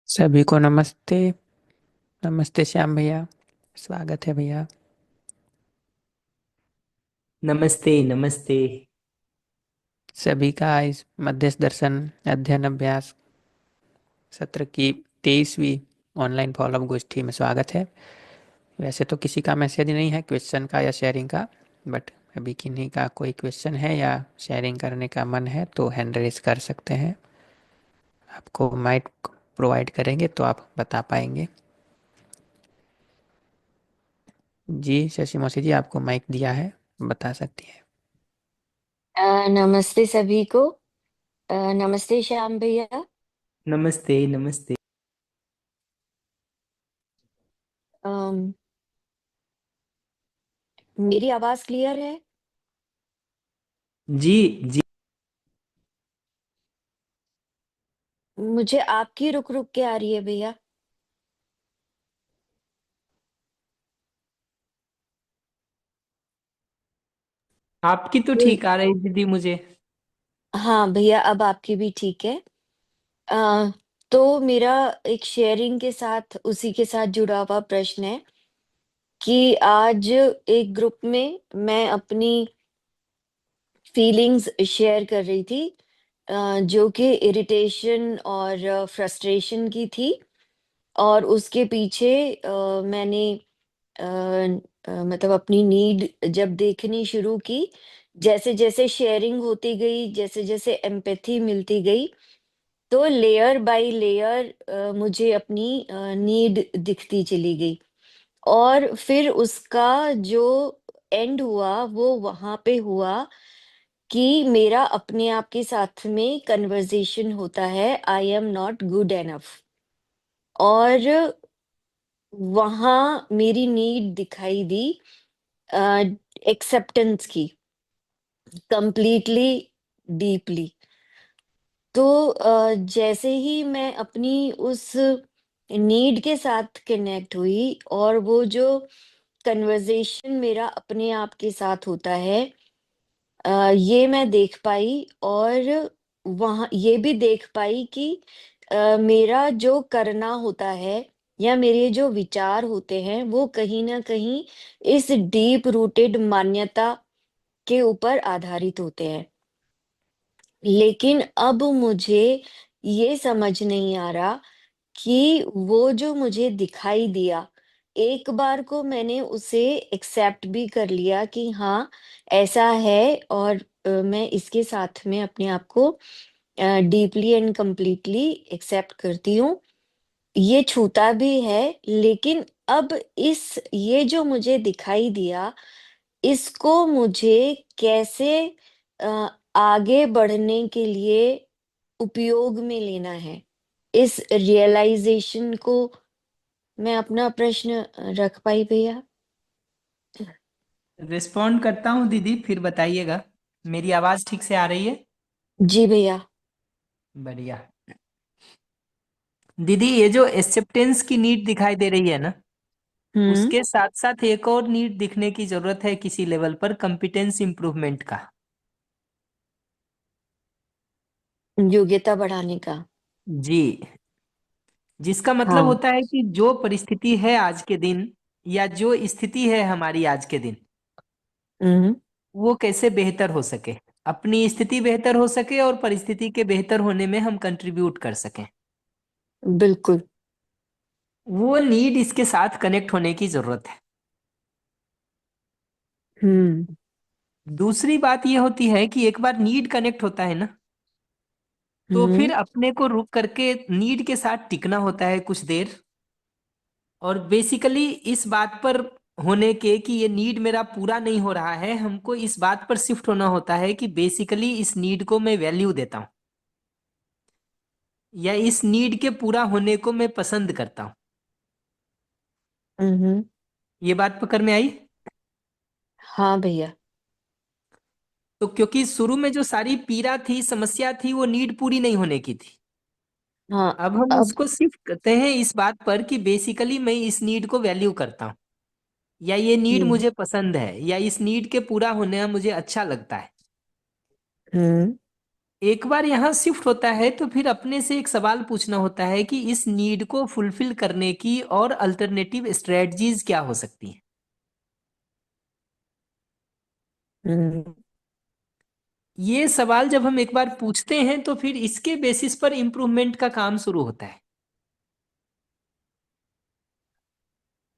सभी को नमस्ते। नमस्ते श्याम भैया। स्वागत है भैया। नमस्ते नमस्ते। सभी का इस मध्यस्थ दर्शन अध्ययन अभ्यास सत्र की 23वीं ऑनलाइन फॉलोअप गोष्ठी में स्वागत है। वैसे तो किसी का मैसेज नहीं है क्वेश्चन का या शेयरिंग का, बट अभी किन्हीं का कोई क्वेश्चन है या शेयरिंग करने का मन है तो हैंड रेज कर सकते हैं। आपको माइक प्रोवाइड करेंगे तो आप बता पाएंगे। जी शशि मौसी जी, आपको माइक दिया है, बता सकती है। नमस्ते सभी को। नमस्ते श्याम भैया। नमस्ते नमस्ते। अम, मेरी आवाज क्लियर है? जी जी। मुझे आपकी रुक रुक के आ रही है भैया। आपकी तो तो ठीक आ रही दीदी मुझे। हाँ भैया, अब आपकी भी ठीक है। अ, तो मेरा एक शेयरिंग के साथ उसी के साथ जुड़ा हुआ प्रश्न है कि आज एक ग्रुप में मैं अपनी फीलिंग्स शेयर कर रही थी, जो कि इरिटेशन और फ्रस्ट्रेशन की थी। और उसके पीछे मैंने अ, मतलब अपनी नीड जब देखनी शुरू की, जैसे-जैसे शेयरिंग होती गई, जैसे-जैसे एम्पैथी मिलती गई, तो लेयर बाय लेयर मुझे अपनी नीड दिखती चली गई। और फिर उसका जो एंड हुआ, वो वहाँ पे हुआ कि मेरा अपने आप के साथ में कन्वर्सेशन होता है, I am not good enough. और वहाँ मेरी नीड दिखाई दी अ, एक्सेप्टेंस की, कंप्लीटली, डीपली। तो जैसे ही मैं अपनी उस नीड के साथ कनेक्ट हुई और वो जो कन्वर्सेशन मेरा अपने आप के साथ होता है, ये मैं देख पाई। और वहाँ ये भी देख पाई कि मेरा जो करना होता है या मेरे जो विचार होते हैं, वो कहीं न कहीं इस डीप रूटेड मान्यता के ऊपर आधारित होते हैं। लेकिन अब मुझे ये समझ नहीं आ रहा कि वो जो मुझे दिखाई दिया, एक बार को मैंने उसे एक्सेप्ट भी कर लिया कि हाँ, ऐसा है। और मैं इसके साथ में अपने आप को डीपली एंड कंप्लीटली एक्सेप्ट करती हूँ। ये छूता भी है, लेकिन अब इस ये जो मुझे दिखाई दिया, इसको मुझे कैसे अ, आगे बढ़ने के लिए उपयोग में लेना है? इस रियलाइज़ेशन को मैं अपना प्रश्न रख पाई भैया? रिस्पॉन्ड करता हूँ दीदी, फिर बताइएगा। मेरी आवाज ठीक से आ रही है? जी भैया। बढ़िया। दीदी, ये जो एक्सेप्टेंस की नीड दिखाई दे रही है ना, हुँ, उसके साथ साथ एक और नीड दिखने की जरूरत है किसी लेवल पर, कॉम्पिटेंस इंप्रूवमेंट का। योग्यता बढ़ाने का। जी। जिसका मतलब हाँ। होता है कि जो परिस्थिति है आज के दिन, या जो स्थिति है हमारी आज के दिन, हुँ, वो कैसे बेहतर हो सके, अपनी स्थिति बेहतर हो सके और परिस्थिति के बेहतर होने में हम कंट्रीब्यूट कर सकें। बिल्कुल। वो नीड इसके साथ कनेक्ट होने की जरूरत है। हुँ, दूसरी बात ये होती है कि एक बार नीड कनेक्ट होता है ना, तो फिर हुँ, अपने को रुक करके नीड के साथ टिकना होता है कुछ देर। और बेसिकली इस बात पर होने के कि ये नीड मेरा पूरा नहीं हो रहा है, हमको इस बात पर शिफ्ट होना होता है कि बेसिकली इस नीड को मैं वैल्यू देता हूँ, या इस नीड के पूरा होने को मैं पसंद करता हूँ। हुँ, ये बात पकड़ में आई? हाँ भैया। तो क्योंकि शुरू में जो सारी पीड़ा थी, समस्या थी, वो नीड पूरी नहीं होने की थी। हाँ, अब हम अब उसको शिफ्ट करते हैं इस बात पर कि बेसिकली मैं इस नीड को वैल्यू करता हूँ, या ये नीड हुँ, मुझे पसंद है, या इस नीड के पूरा होने में मुझे अच्छा लगता है। हुँ, एक बार यहाँ शिफ्ट होता है तो फिर अपने से एक सवाल पूछना होता है कि इस नीड को फुलफिल करने की और अल्टरनेटिव स्ट्रेटजीज क्या हो सकती हैं। हम्म, ये सवाल जब हम एक बार पूछते हैं तो फिर इसके बेसिस पर इम्प्रूवमेंट का काम शुरू होता है।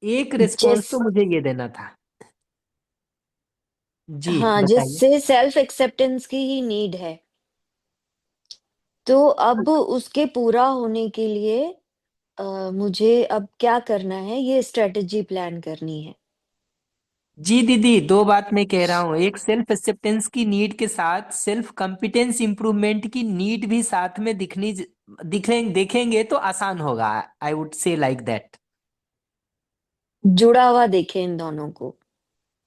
एक रिस्पॉन्स जिस तो मुझे ये देना था। जी हाँ, बताइए। जिससे सेल्फ एक्सेप्टेंस की ही नीड है। तो अब उसके पूरा होने के लिए मुझे अब क्या करना है, ये स्ट्रेटजी प्लान करनी है। जी दीदी, दो बात मैं कह रहा हूँ। एक सेल्फ एक्सेप्टेंस की नीड के साथ सेल्फ कॉम्पिटेंस इंप्रूवमेंट की नीड भी साथ में देखेंगे तो आसान होगा। I would say like that. जुड़ा हुआ देखें इन दोनों को।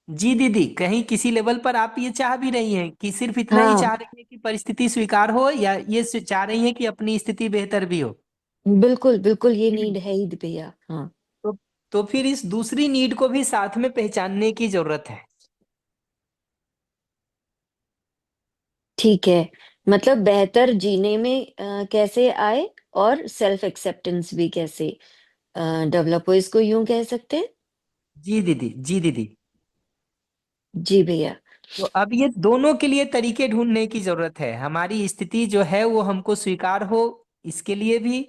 जी दीदी, कहीं किसी लेवल पर आप ये चाह भी रही हैं कि सिर्फ इतना ही हाँ, चाह रही हैं कि परिस्थिति स्वीकार हो, या ये चाह रही हैं कि अपनी स्थिति बेहतर भी हो? बिल्कुल बिल्कुल, ये नीड है ही भैया। हाँ, तो तो फिर इस दूसरी नीड को भी साथ में पहचानने की जरूरत है। ठीक है। मतलब बेहतर जीने में कैसे आए, और सेल्फ एक्सेप्टेंस भी कैसे डेवलप हो, इसको यूं कह सकते हैं। जी दीदी, जी दीदी। जी भैया। तो अब ये दोनों के लिए तरीके ढूंढने की जरूरत है। हमारी स्थिति जो है वो हमको स्वीकार हो, इसके लिए भी,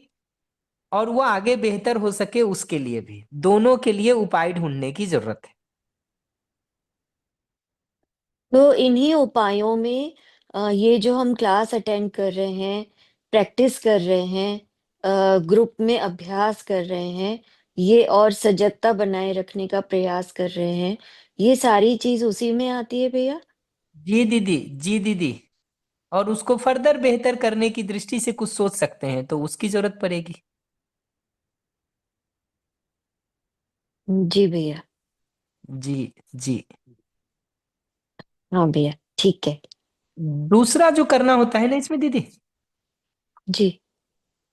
और वो आगे बेहतर हो सके उसके लिए भी। दोनों के लिए उपाय ढूंढने की जरूरत है। तो इन्हीं उपायों में ये जो हम क्लास अटेंड कर रहे हैं, प्रैक्टिस कर रहे हैं, ग्रुप में अभ्यास कर रहे हैं, ये और सजगता बनाए रखने का प्रयास कर रहे हैं, ये सारी चीज उसी में आती है भैया। जी दीदी, जी दीदी। और उसको फर्दर बेहतर करने की दृष्टि से कुछ सोच सकते हैं तो उसकी जरूरत पड़ेगी। जी भैया। जी जी। हाँ भैया, ठीक है। दूसरा जो करना होता है ना इसमें दीदी, जी।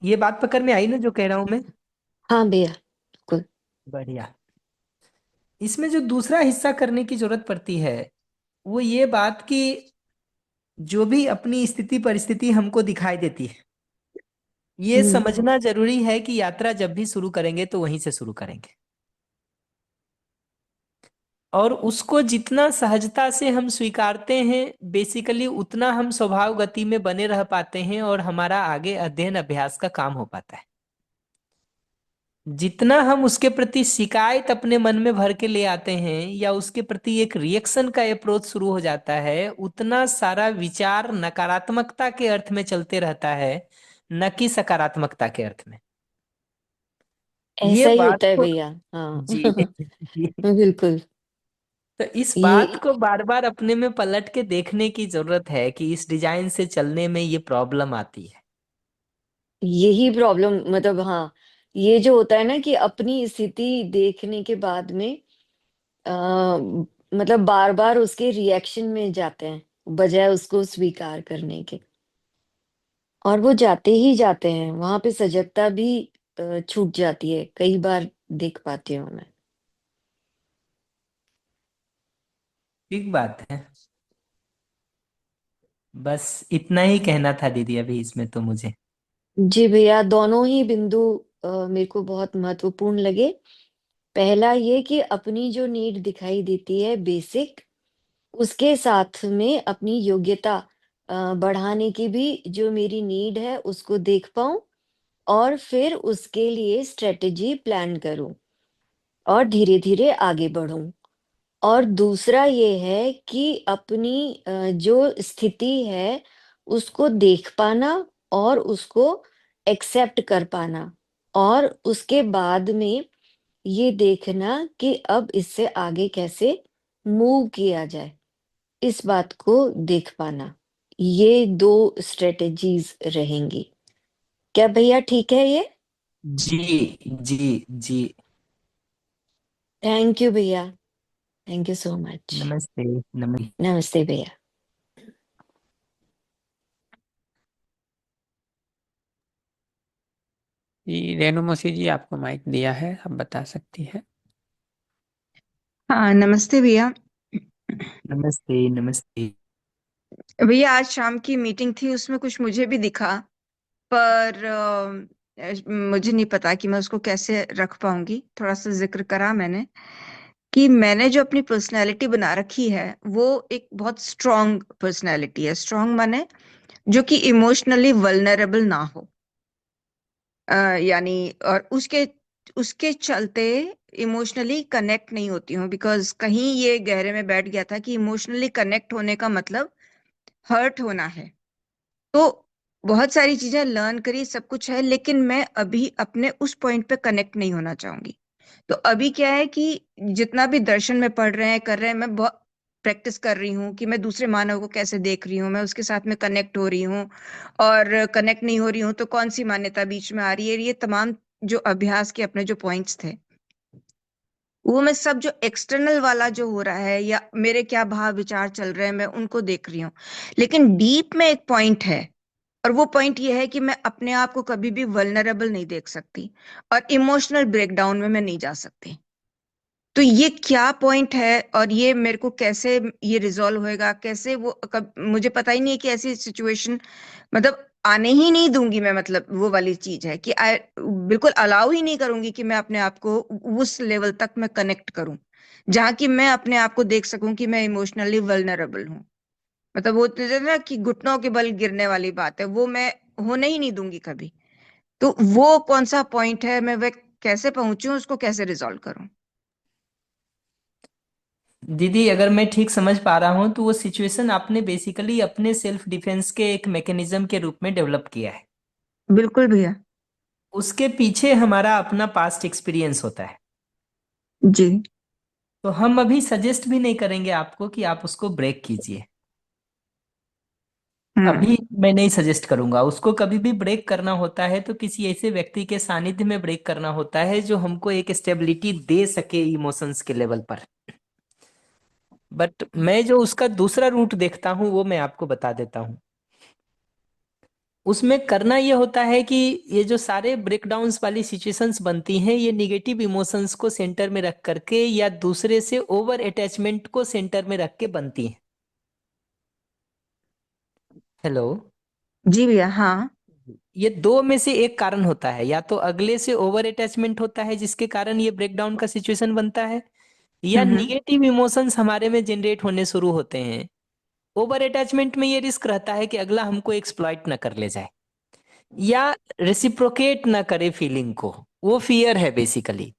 ये बात पकड़ में आई ना जो कह रहा हूं मैं? हाँ भैया, बिल्कुल। बढ़िया। इसमें जो दूसरा हिस्सा करने की जरूरत पड़ती है वो ये बात कि जो भी अपनी स्थिति परिस्थिति हमको दिखाई देती है, ये हम्म। समझना जरूरी है कि यात्रा जब भी शुरू करेंगे तो वहीं से शुरू करेंगे। और उसको जितना सहजता से हम स्वीकारते हैं, बेसिकली उतना हम स्वभाव गति में बने रह पाते हैं और हमारा आगे अध्ययन अभ्यास का काम हो पाता है। जितना हम उसके प्रति शिकायत अपने मन में भर के ले आते हैं या उसके प्रति एक रिएक्शन का अप्रोच शुरू हो जाता है, उतना सारा विचार नकारात्मकता के अर्थ में चलते रहता है, न कि सकारात्मकता के अर्थ में। ये ऐसा ही बात होता है को, भैया। हाँ। जी बिल्कुल। तो इस बात ये को बार बार अपने में पलट के देखने की जरूरत है कि इस डिजाइन से चलने में ये प्रॉब्लम आती है। यही प्रॉब्लम, मतलब हाँ, ये जो होता है ना कि अपनी स्थिति देखने के बाद में मतलब बार बार उसके रिएक्शन में जाते हैं, बजाय उसको स्वीकार करने के। और वो जाते ही जाते हैं, वहां पे सजगता भी छूट जाती है, कई बार देख पाती हूँ मैं। ठीक बात है। बस इतना ही कहना था दीदी अभी इसमें तो मुझे। जी भैया, दोनों ही बिंदु मेरे को बहुत महत्वपूर्ण लगे। पहला ये कि अपनी जो नीड दिखाई देती है बेसिक, उसके साथ में अपनी योग्यता बढ़ाने की भी जो मेरी नीड है उसको देख पाऊं, और फिर उसके लिए स्ट्रेटेजी प्लान करूं और धीरे धीरे आगे बढ़ूं। और दूसरा ये है कि अपनी जो स्थिति है उसको देख पाना और उसको एक्सेप्ट कर पाना, और उसके बाद में ये देखना कि अब इससे आगे कैसे मूव किया जाए, इस बात को देख पाना। ये दो स्ट्रेटेजीज रहेंगी। क्या भैया ठीक है ये? जी जी जी। थैंक यू भैया। Thank you so much. नमस्ते। नमस्ते। नमस्ते भैया। जी रेणु मौसी जी, आपको माइक दिया है, आप बता सकती हैं। हाँ, नमस्ते भैया। नमस्ते। नमस्ते। भैया आज शाम की मीटिंग थी, उसमें कुछ मुझे भी दिखा, पर मुझे नहीं पता कि मैं उसको कैसे रख पाऊंगी। थोड़ा सा जिक्र करा मैंने कि मैंने जो अपनी पर्सनैलिटी बना रखी है वो एक बहुत स्ट्रांग पर्सनैलिटी है। स्ट्रांग माने जो कि इमोशनली वल्नरेबल ना हो। यानी और उसके उसके चलते इमोशनली कनेक्ट नहीं होती हूँ, बिकॉज कहीं ये गहरे में बैठ गया था कि इमोशनली कनेक्ट होने का मतलब हर्ट होना है। तो बहुत सारी चीजें लर्न करी, सब कुछ है, लेकिन मैं अभी अपने उस पॉइंट पे कनेक्ट नहीं होना चाहूंगी। तो अभी क्या है कि जितना भी दर्शन में पढ़ रहे हैं कर रहे हैं, मैं बहुत प्रैक्टिस कर रही हूँ कि मैं दूसरे मानव को कैसे देख रही हूँ, मैं उसके साथ में कनेक्ट हो रही हूँ। और कनेक्ट नहीं हो रही हूँ तो कौन सी मान्यता बीच में आ रही है, ये तमाम जो अभ्यास के अपने जो पॉइंट्स थे, वो मैं सब जो एक्सटर्नल वाला जो हो रहा है या मेरे क्या भाव विचार चल रहे हैं मैं उनको देख रही हूँ। लेकिन डीप में एक पॉइंट है, और वो पॉइंट ये है कि मैं अपने आप को कभी भी वल्नरेबल नहीं देख सकती, और इमोशनल ब्रेकडाउन में मैं नहीं जा सकती। तो ये क्या पॉइंट है और ये मेरे को कैसे ये रिजॉल्व होएगा, कैसे वो मुझे पता ही नहीं है कि ऐसी सिचुएशन मतलब आने ही नहीं दूंगी मैं। मतलब वो वाली चीज है कि बिल्कुल अलाउ ही नहीं करूंगी कि मैं अपने आप को उस लेवल तक मैं कनेक्ट करूं जहां कि मैं अपने आप को देख सकूं कि मैं इमोशनली वल्नरेबल हूं। मतलब वो तो है ना कि घुटनों के बल गिरने वाली बात है, वो मैं होने ही नहीं दूंगी कभी। तो वो कौन सा पॉइंट है, मैं वह कैसे पहुंचूं, उसको कैसे रिजॉल्व करूं? दीदी, अगर मैं ठीक समझ पा रहा हूँ तो वो सिचुएशन आपने बेसिकली अपने सेल्फ डिफेंस के एक मैकेनिज्म के रूप में डेवलप किया है। बिल्कुल भैया। उसके पीछे हमारा अपना पास्ट एक्सपीरियंस होता है। जी। तो हम अभी सजेस्ट भी नहीं करेंगे आपको कि आप उसको ब्रेक कीजिए। हम्म। अभी मैं नहीं सजेस्ट करूंगा उसको। कभी भी ब्रेक करना होता है तो किसी ऐसे व्यक्ति के सानिध्य में ब्रेक करना होता है जो हमको एक स्टेबिलिटी दे सके इमोशंस के लेवल पर। बट मैं जो उसका दूसरा रूट देखता हूँ वो मैं आपको बता देता हूँ। उसमें करना ये होता है कि ये जो सारे ब्रेकडाउन्स वाली सिचुएशंस बनती हैं ये निगेटिव इमोशंस को सेंटर में रख करके या दूसरे से ओवर अटैचमेंट को सेंटर में रख के बनती हैं। हेलो। जी भैया। हाँ। ये दो में से एक कारण होता है, या तो अगले से ओवर अटैचमेंट होता है जिसके कारण ये ब्रेकडाउन का सिचुएशन बनता है, या हम्म। निगेटिव इमोशंस हमारे में जनरेट होने शुरू होते हैं। ओवर अटैचमेंट में ये रिस्क रहता है कि अगला हमको एक्सप्लॉइट ना कर ले जाए या रेसिप्रोकेट ना करे फीलिंग को। वो फियर है बेसिकली।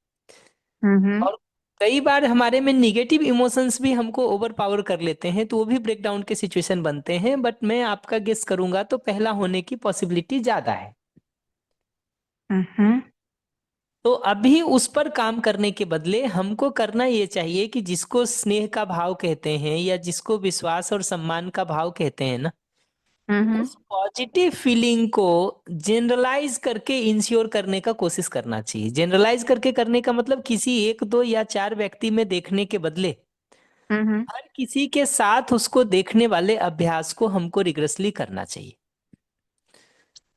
हम्म। और कई बार हमारे में निगेटिव इमोशंस भी हमको ओवर पावर कर लेते हैं तो वो भी ब्रेकडाउन के सिचुएशन बनते हैं। बट मैं आपका गेस करूंगा तो पहला होने की पॉसिबिलिटी ज्यादा है। हम्म। तो अभी उस पर काम करने के बदले हमको करना ये चाहिए कि जिसको स्नेह का भाव कहते हैं या जिसको विश्वास और सम्मान का भाव कहते हैं ना, हम्म। उस पॉजिटिव फीलिंग को जनरलाइज करके इंश्योर करने का कोशिश करना चाहिए। जनरलाइज करके करने का मतलब किसी एक दो या चार व्यक्ति में देखने के बदले हम्म। हर किसी के साथ उसको देखने वाले अभ्यास को हमको रिग्रेसली करना चाहिए।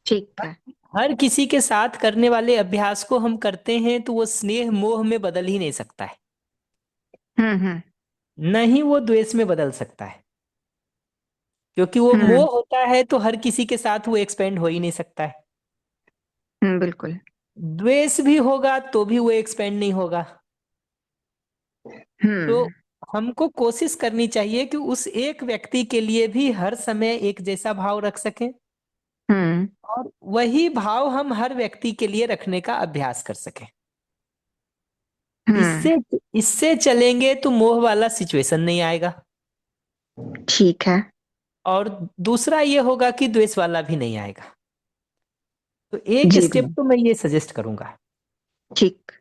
ठीक है। हर किसी के साथ करने वाले अभ्यास को हम करते हैं तो वो स्नेह मोह में बदल ही नहीं सकता है, हम्म। न ही वो द्वेष में बदल सकता है। क्योंकि वो हम्म। मोह होता है तो हर किसी के साथ वो एक्सपेंड हो ही नहीं सकता है। बिल्कुल। द्वेष भी होगा तो भी वो एक्सपेंड नहीं होगा। तो हम्म। हमको कोशिश करनी चाहिए कि उस एक व्यक्ति के लिए भी हर समय एक जैसा भाव रख सकें, हम्म। और वही भाव हम हर व्यक्ति के लिए रखने का अभ्यास कर सकें। हम्म। इससे इससे चलेंगे तो मोह वाला सिचुएशन नहीं आएगा, ठीक है। और दूसरा ये होगा कि द्वेष वाला भी नहीं आएगा। तो एक जी स्टेप भैया। तो मैं ये सजेस्ट करूंगा। ठीक।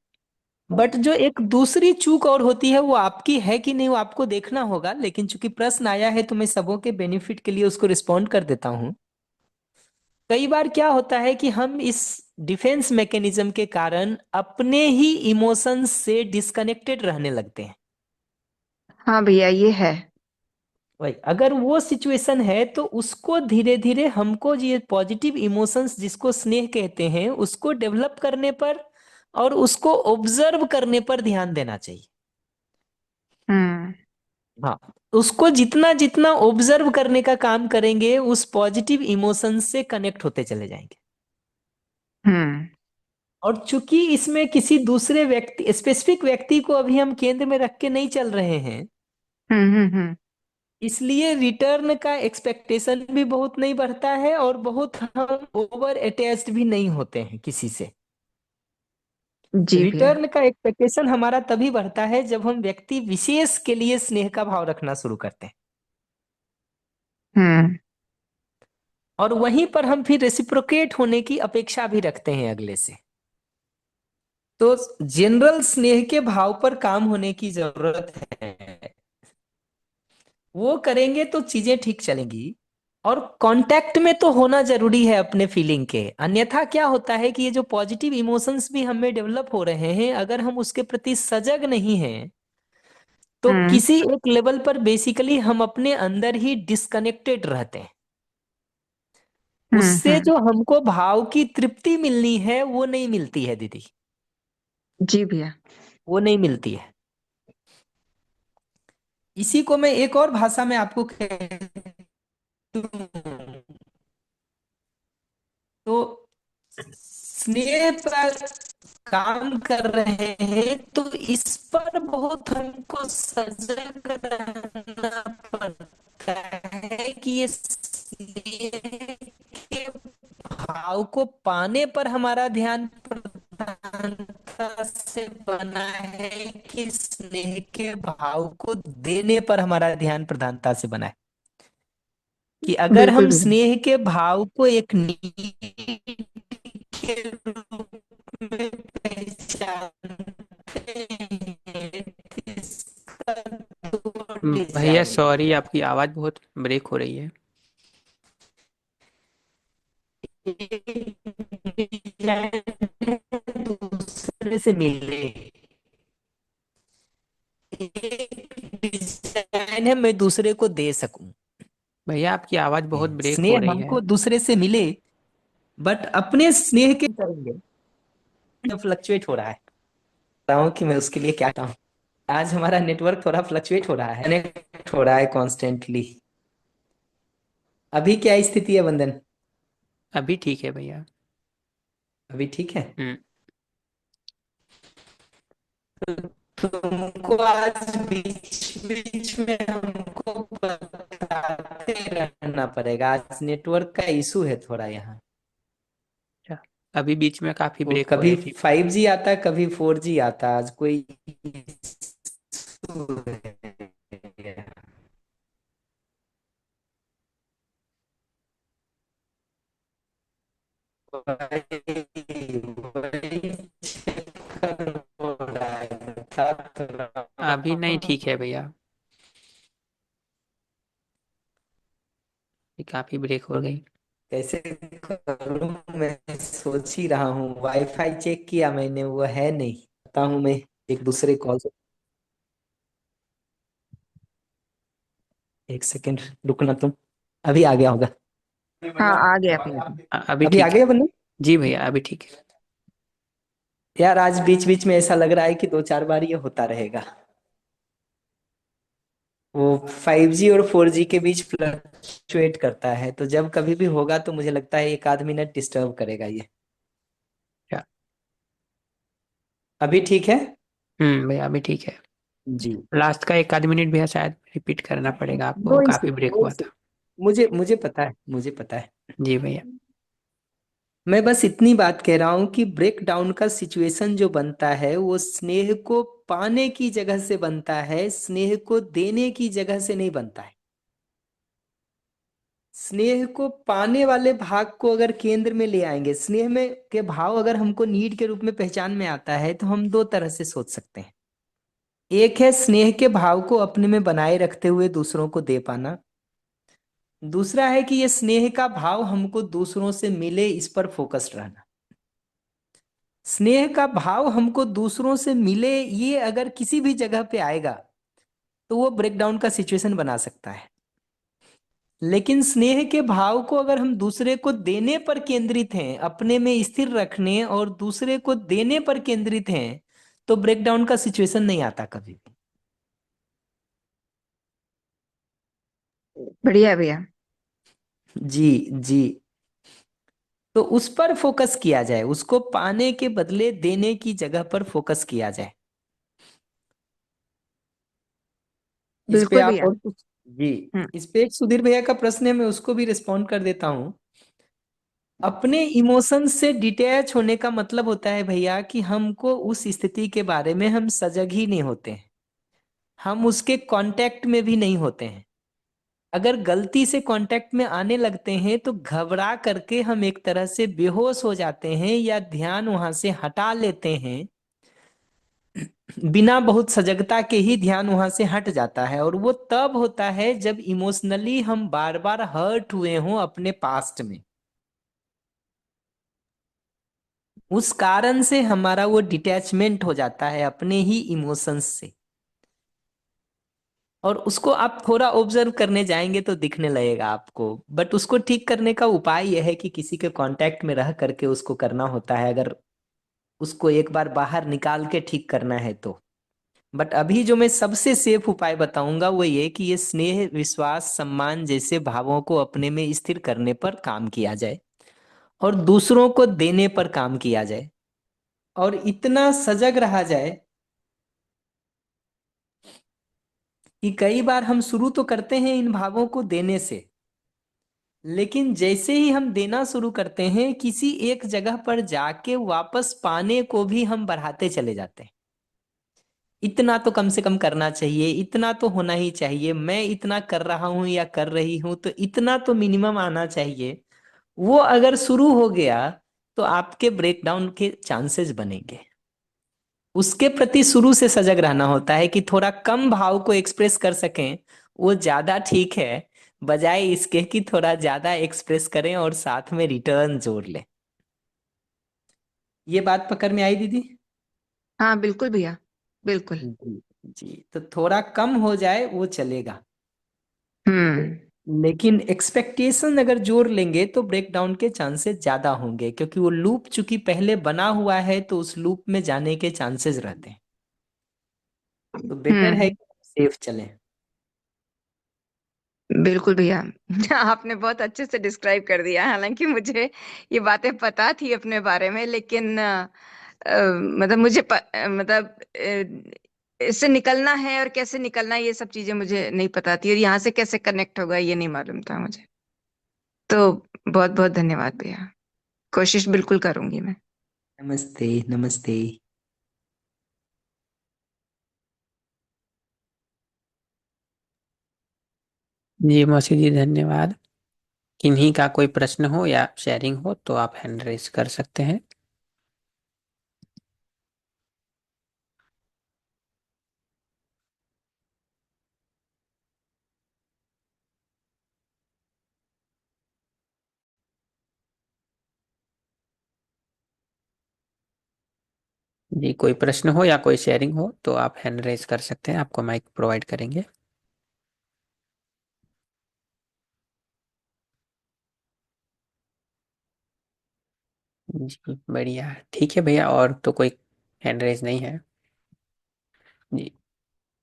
बट जो एक दूसरी चूक और होती है वो आपकी है कि नहीं वो आपको देखना होगा। लेकिन चूंकि प्रश्न आया है तो मैं सबों के बेनिफिट के लिए उसको रिस्पॉन्ड कर देता हूं। कई बार क्या होता है कि हम इस डिफेंस मैकेनिज्म के कारण अपने ही इमोशंस से डिस्कनेक्टेड रहने लगते हैं। हाँ भैया, ये है। भाई अगर वो सिचुएशन है तो उसको धीरे धीरे हमको ये पॉजिटिव इमोशंस जिसको स्नेह कहते हैं उसको डेवलप करने पर और उसको ऑब्जर्व करने पर ध्यान देना चाहिए। हम्म। हाँ, उसको जितना जितना ऑब्जर्व करने का काम करेंगे उस पॉजिटिव इमोशन से कनेक्ट होते चले जाएंगे। हम्म और चूंकि इसमें किसी दूसरे व्यक्ति, स्पेसिफिक व्यक्ति को अभी हम केंद्र में रख के नहीं चल रहे हैं, हम्म। इसलिए रिटर्न का एक्सपेक्टेशन भी बहुत नहीं बढ़ता है और बहुत हम ओवर अटैच्ड भी नहीं होते हैं किसी से। जी भैया। रिटर्न का एक्सपेक्टेशन हमारा तभी बढ़ता है जब हम व्यक्ति विशेष के लिए स्नेह का भाव रखना शुरू करते हैं, हम्म और वहीं पर हम फिर रेसिप्रोकेट होने की अपेक्षा भी रखते हैं अगले से। तो जनरल स्नेह के भाव पर काम होने की जरूरत है, वो करेंगे तो चीजें ठीक चलेंगी। और कांटेक्ट में तो होना जरूरी है अपने फीलिंग के, अन्यथा क्या होता है कि ये जो पॉजिटिव इमोशंस भी हमें डेवलप हो रहे हैं, अगर हम उसके प्रति सजग नहीं हैं तो हम्म किसी एक लेवल पर बेसिकली हम अपने अंदर ही डिस्कनेक्टेड रहते हैं। उससे हम्म। जो हमको भाव की तृप्ति मिलनी है वो नहीं मिलती है दीदी, जी भैया। वो नहीं मिलती है। इसी को मैं एक और भाषा में आपको कह दूं तो, स्नेह पर काम कर रहे हैं तो इस पर बहुत हमको सजग रहना पड़ता है कि ये स्नेह के भाव को पाने पर हमारा ध्यान प्रधानता से बना है कि स्नेह के भाव को देने पर हमारा ध्यान प्रधानता से बना है। कि अगर बिल्कुल हम भैया। स्नेह के भाव को एक नीड के रूप में पहचानते हैं तो इसका दो भैया डिजाइन सॉरी, है। आपकी आवाज़ बहुत ब्रेक हो रही है। एक डिजाइन दूसरे से मिले, एक डिजाइन है मैं दूसरे को दे सकूं। भैया आपकी आवाज़ बहुत ब्रेक हो स्नेह रही है। हमको दूसरे से मिले, बट अपने स्नेह के करेंगे फ्लक्चुएट हो रहा है। बताऊं कि मैं उसके लिए क्या हूँ। आज हमारा नेटवर्क थोड़ा फ्लक्चुएट हो रहा है, कनेक्ट हो रहा है कॉन्स्टेंटली। अभी क्या स्थिति है वंदन? अभी ठीक है भैया। अभी ठीक है। हम्म। तुमको आज बीच बीच में हमको बताते रहना पड़ेगा, आज नेटवर्क का इशू है थोड़ा यहाँ। अच्छा, अभी बीच में काफ़ी वो ब्रेक हो कभी रही थी। 5G आता है कभी 4G आता है, आज कोई issue है। वही चक्कर हो रहा है, बता तो अभी नहीं रहा हूँ। ठीक है भैया, ये काफ़ी ब्रेक हो गई। कैसे करूँ मैं सोच ही रहा हूँ, वाईफाई चेक किया मैंने वो है नहीं, बताता हूँ मैं एक दूसरे कॉल से। एक सेकंड रुकना तुम, अभी आ गया होगा। हाँ आ गया भैया। अभी अभी आ ठीक है। गया बंदे। जी भैया अभी ठीक है। यार आज बीच बीच में ऐसा लग रहा है कि 2-4 बार ये होता रहेगा। वो 5G और 4G के बीच फ्लक्चुएट करता है, तो जब कभी भी होगा तो मुझे लगता है 1 आध मिनट डिस्टर्ब करेगा ये। अच्छा। अभी ठीक है। भैया अभी ठीक है। जी। लास्ट का एक आध मिनट भैया शायद रिपीट करना पड़ेगा आपको, नो वो इशू, काफ़ी ब्रेक नो हुआ इशू। था। मुझे मुझे पता है, मुझे पता है। जी भैया। मैं बस इतनी बात कह रहा हूं कि ब्रेक डाउन का सिचुएशन जो बनता है वो स्नेह को पाने की जगह से बनता है, स्नेह को देने की जगह से नहीं बनता है। स्नेह को पाने वाले भाग को अगर केंद्र में ले आएंगे, स्नेह में के भाव अगर हमको नीड के रूप में पहचान में आता है तो हम दो तरह से सोच सकते हैं। एक है स्नेह के भाव को अपने में बनाए रखते हुए दूसरों को दे पाना। दूसरा है कि ये स्नेह का भाव हमको दूसरों से मिले, इस पर फोकस्ड रहना। स्नेह का भाव हमको दूसरों से मिले, ये अगर किसी भी जगह पे आएगा तो वो ब्रेकडाउन का सिचुएशन बना सकता है। लेकिन स्नेह के भाव को अगर हम दूसरे को देने पर केंद्रित हैं, अपने में स्थिर रखने और दूसरे को देने पर केंद्रित हैं, तो ब्रेकडाउन का सिचुएशन नहीं आता कभी भी। बढ़िया है भैया। जी जी। तो उस पर फोकस किया जाए, उसको पाने के बदले देने की जगह पर फोकस किया जाए। इस पे बिल्कुल आप भैया। और कुछ? जी। हम्म। इस पे एक सुधीर भैया का प्रश्न है, मैं उसको भी रिस्पॉन्ड कर देता हूँ। अपने इमोशन से डिटैच होने का मतलब होता है भैया कि हमको उस स्थिति के बारे में हम सजग ही नहीं होते हैं, हम उसके कांटेक्ट में भी नहीं होते हैं। अगर गलती से कांटेक्ट में आने लगते हैं तो घबरा करके हम एक तरह से बेहोश हो जाते हैं या ध्यान वहां से हटा लेते हैं। बिना बहुत सजगता के ही ध्यान वहां से हट जाता है, और वो तब होता है जब इमोशनली हम बार बार हर्ट हुए हों अपने पास्ट में। उस कारण से हमारा वो डिटैचमेंट हो जाता है अपने ही इमोशंस से। और उसको आप थोड़ा ऑब्जर्व करने जाएंगे तो दिखने लगेगा आपको, बट उसको ठीक करने का उपाय यह है कि किसी के कांटेक्ट में रह करके उसको करना होता है, अगर उसको एक बार बाहर निकाल के ठीक करना है तो। बट अभी जो मैं सबसे सेफ उपाय बताऊंगा वो ये कि ये स्नेह, विश्वास, सम्मान जैसे भावों को अपने में स्थिर करने पर काम किया जाए, और दूसरों को देने पर काम किया जाए, और इतना सजग रहा जाए कि कई बार हम शुरू तो करते हैं इन भावों को देने से, लेकिन जैसे ही हम देना शुरू करते हैं किसी एक जगह पर जाके वापस पाने को भी हम बढ़ाते चले जाते हैं। इतना तो कम से कम करना चाहिए, इतना तो होना ही चाहिए, मैं इतना कर रहा हूं या कर रही हूं तो इतना तो मिनिमम आना चाहिए। वो अगर शुरू हो गया तो आपके ब्रेकडाउन के चांसेस बनेंगे। उसके प्रति शुरू से सजग रहना होता है कि थोड़ा कम भाव को एक्सप्रेस कर सकें, वो ज्यादा ठीक है, बजाय इसके कि थोड़ा ज्यादा एक्सप्रेस करें और साथ में रिटर्न जोड़ लें। ये बात पकड़ में आई दीदी? हाँ बिल्कुल भैया, बिल्कुल। जी जी। तो थोड़ा कम हो जाए वो चलेगा, हम्म। लेकिन एक्सपेक्टेशन अगर जोड़ लेंगे तो ब्रेकडाउन के चांसेस ज्यादा होंगे, क्योंकि वो लूप चूंकि पहले बना हुआ है तो उस लूप में जाने के चांसेस रहते हैं। तो बेटर है हम्म। कि सेफ चलें। बिल्कुल भैया। आपने बहुत अच्छे से डिस्क्राइब कर दिया, हालांकि मुझे ये बातें पता थी अपने बारे में, लेकिन मतलब मतलब इससे निकलना है और कैसे निकलना है ये सब चीजें मुझे नहीं पता थी, और यहाँ से कैसे कनेक्ट होगा ये नहीं मालूम था मुझे। तो बहुत बहुत धन्यवाद भैया, कोशिश बिल्कुल करूंगी मैं। नमस्ते नमस्ते। जी मौसी जी धन्यवाद। किन्हीं का कोई प्रश्न हो या शेयरिंग हो तो आप हैंड रेज कर सकते हैं। जी कोई प्रश्न हो या कोई शेयरिंग हो तो आप हैंड रेज कर सकते हैं, आपको माइक प्रोवाइड करेंगे। जी बढ़िया, ठीक है भैया, और तो कोई हैंड रेज नहीं है। जी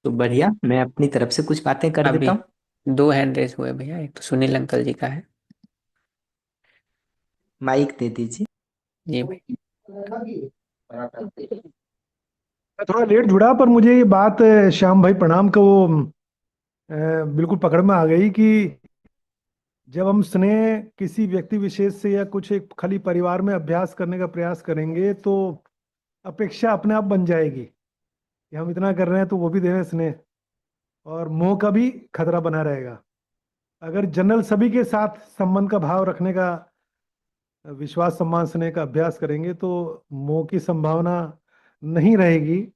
तो बढ़िया, मैं अपनी तरफ से कुछ बातें कर अभी देता हूँ। दो हैंड रेज हुए भैया, एक तो सुनील अंकल जी का है। माइक दे दीजिए। जी भाई। मैं थोड़ा लेट जुड़ा, पर मुझे ये बात श्याम भाई प्रणाम का वो बिल्कुल पकड़ में आ गई कि जब हम स्नेह किसी व्यक्ति विशेष से या कुछ एक खाली परिवार में अभ्यास करने का प्रयास करेंगे तो अपेक्षा अपने आप बन जाएगी कि हम इतना कर रहे हैं तो वो भी दे रहे हैं स्नेह, और मोह का भी खतरा बना रहेगा। अगर जनरल सभी के साथ संबंध का भाव रखने का, विश्वास सम्मान स्नेह का अभ्यास करेंगे तो मोह की संभावना नहीं रहेगी,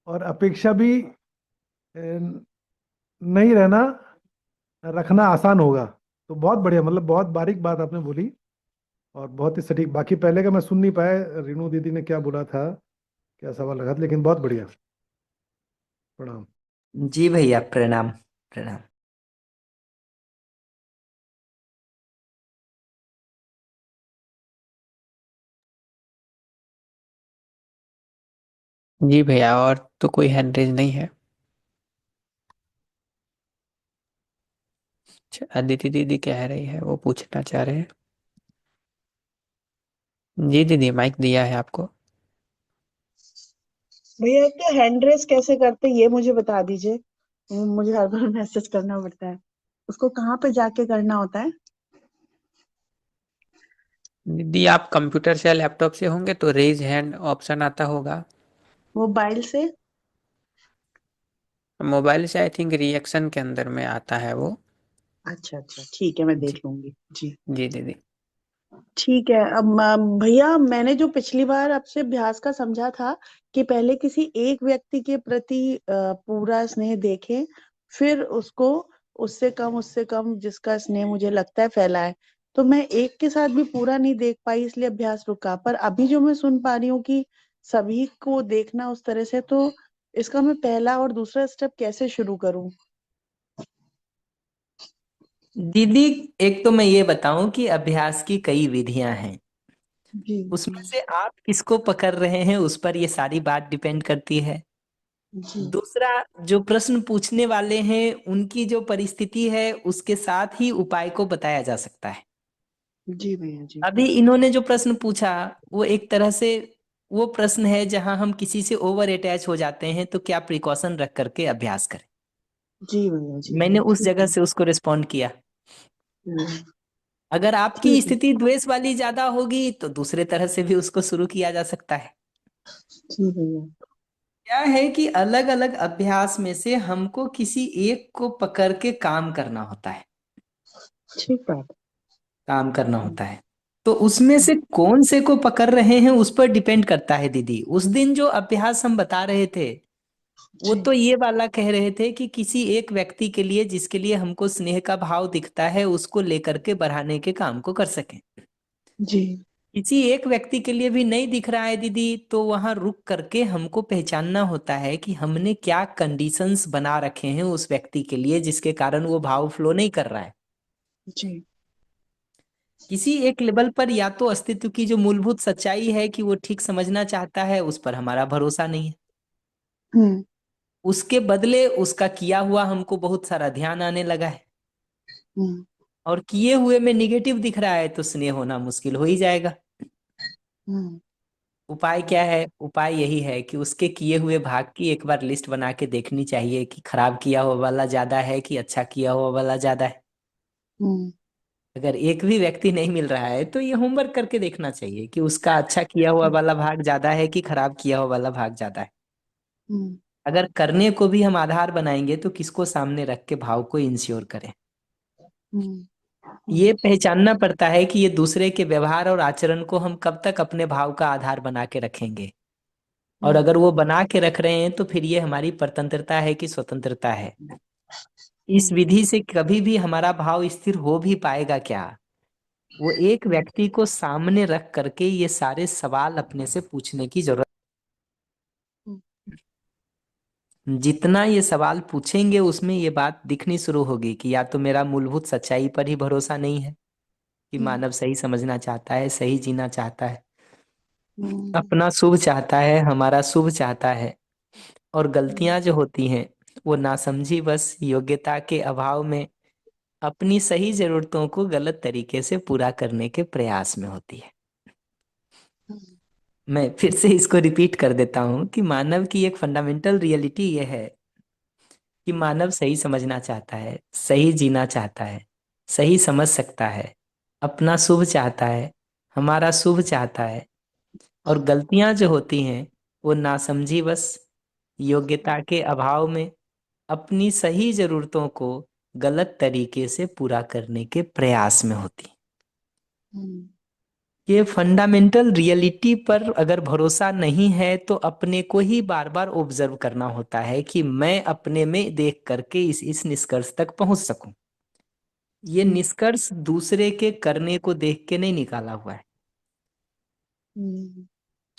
और अपेक्षा भी नहीं रहना, रखना आसान होगा। तो बहुत बढ़िया, मतलब बहुत बारीक बात आपने बोली और बहुत ही सटीक। बाकी पहले का मैं सुन नहीं पाया, रीनू दीदी ने क्या बोला था, क्या सवाल रखा था, लेकिन बहुत बढ़िया। प्रणाम। जी भैया, प्रणाम प्रणाम। जी भैया, और तो कोई हैंड रेज नहीं है। अच्छा, अदिति दीदी कह रही है, वो पूछना चाह रहे हैं। जी दीदी, माइक दिया है आपको। भैया एक तो हैंड रेस कैसे करते ये मुझे बता दीजिए। मुझे हर बार मैसेज करना पड़ता है। उसको कहाँ पे जाके करना होता है? दीदी आप कंप्यूटर से या लैपटॉप से होंगे तो रेज हैंड ऑप्शन आता होगा। मोबाइल से? मोबाइल से आई थिंक रिएक्शन के अंदर में आता है वो। अच्छा अच्छा, ठीक है, मैं जी देख लूंगी जी। जी दीदी। ठीक है। अब भैया मैंने जो पिछली बार आपसे अभ्यास का समझा था कि पहले किसी एक व्यक्ति के प्रति पूरा स्नेह देखें, फिर उसको उससे कम जिसका स्नेह मुझे लगता है फैलाए। तो मैं एक के साथ भी पूरा नहीं देख पाई, इसलिए अभ्यास रुका। पर अभी जो मैं सुन पा रही हूँ कि सभी को देखना उस तरह से, तो इसका मैं पहला और दूसरा स्टेप कैसे शुरू करूं? दीदी, एक तो मैं ये बताऊं कि अभ्यास की कई विधियां हैं। जी उसमें से आप किसको पकड़ रहे हैं उस पर ये सारी बात डिपेंड करती है। जी दूसरा, जो प्रश्न पूछने वाले हैं उनकी जो परिस्थिति है उसके साथ ही उपाय को बताया जा सकता है। जी भैया जी। अभी इन्होंने जो प्रश्न पूछा वो एक तरह से वो प्रश्न है जहां हम किसी से ओवर अटैच हो जाते हैं, तो क्या प्रिकॉशन रख करके अभ्यास करें। जी भैया जी। मैंने उस ठीक जगह है। से उसको रिस्पॉन्ड किया। हम्म, अगर आपकी ठीक है। स्थिति द्वेष वाली ज्यादा होगी तो दूसरे तरह से भी उसको शुरू किया जा सकता है। जी भैया। क्या है कि अलग अलग अभ्यास में से हमको किसी एक को पकड़ के काम करना होता है। ठीक बात। काम करना होता है। तो उसमें से कौन से को पकड़ रहे हैं उस पर डिपेंड करता है दीदी। उस दिन जो अभ्यास हम बता रहे थे वो जी तो ये वाला कह रहे थे कि किसी एक व्यक्ति के लिए जिसके लिए हमको स्नेह का भाव दिखता है उसको लेकर के बढ़ाने के काम को कर सकें। जी। किसी एक व्यक्ति के लिए भी नहीं दिख रहा है दीदी, तो वहां रुक करके हमको पहचानना होता है कि हमने क्या कंडीशंस बना रखे हैं उस व्यक्ति के लिए जिसके कारण वो भाव फ्लो नहीं कर रहा है। जी। किसी एक लेवल पर या तो अस्तित्व की जो मूलभूत सच्चाई है कि वो ठीक समझना चाहता है, उस पर हमारा भरोसा नहीं है। हम्म। उसके बदले उसका किया हुआ हमको बहुत सारा ध्यान आने लगा है, हम्म। और किए हुए में निगेटिव दिख रहा है तो स्नेह होना मुश्किल हो ही जाएगा। हम्म। उपाय क्या है? उपाय यही है कि उसके किए हुए भाग की एक बार लिस्ट बना के देखनी चाहिए कि खराब किया हुआ वाला ज्यादा है कि अच्छा किया हुआ वाला ज्यादा है। हम्म। अगर एक भी व्यक्ति नहीं मिल रहा है तो ये होमवर्क करके देखना चाहिए कि उसका अच्छा किया हुआ वाला भाग ज्यादा है कि खराब किया हुआ वाला भाग ज्यादा है। हम्म। अगर करने को भी हम आधार बनाएंगे तो किसको सामने रख के भाव को इंश्योर करें। हम्म। ये पहचानना पड़ता है कि ये दूसरे के व्यवहार और आचरण को हम कब तक अपने भाव का आधार बना के रखेंगे। और हम्म। अगर वो बना के रख रहे हैं तो फिर ये हमारी परतंत्रता है कि स्वतंत्रता है। इस हम्म। विधि से कभी भी हमारा भाव स्थिर हो भी पाएगा क्या? वो एक व्यक्ति को सामने रख करके ये सारे सवाल अपने से पूछने की जरूरत। हम्म। जितना ये सवाल पूछेंगे उसमें ये बात दिखनी शुरू होगी कि या तो मेरा मूलभूत सच्चाई पर ही भरोसा नहीं है कि हम्म। मानव सही समझना चाहता है, सही जीना चाहता है, हम्म। अपना शुभ चाहता है, हमारा शुभ चाहता है, और हम्म। गलतियां जो होती हैं वो नासमझी बस योग्यता के अभाव में अपनी सही जरूरतों को गलत तरीके से पूरा करने के प्रयास में होती है। हम्म। मैं फिर से इसको रिपीट कर देता हूँ कि मानव की एक फंडामेंटल रियलिटी यह है कि मानव सही समझना चाहता है, सही जीना चाहता है, सही समझ सकता है, अपना शुभ चाहता है, हमारा शुभ चाहता है, और गलतियां जो होती हैं वो नासमझी बस योग्यता के अभाव में अपनी सही जरूरतों को गलत तरीके से पूरा करने के प्रयास में होती। हम्म। ये फंडामेंटल रियलिटी पर अगर भरोसा नहीं है तो अपने को ही बार बार ऑब्जर्व करना होता है कि मैं अपने में देख करके इस निष्कर्ष तक पहुंच सकूं। ये निष्कर्ष दूसरे के करने को देख के नहीं निकाला हुआ है। हम्म।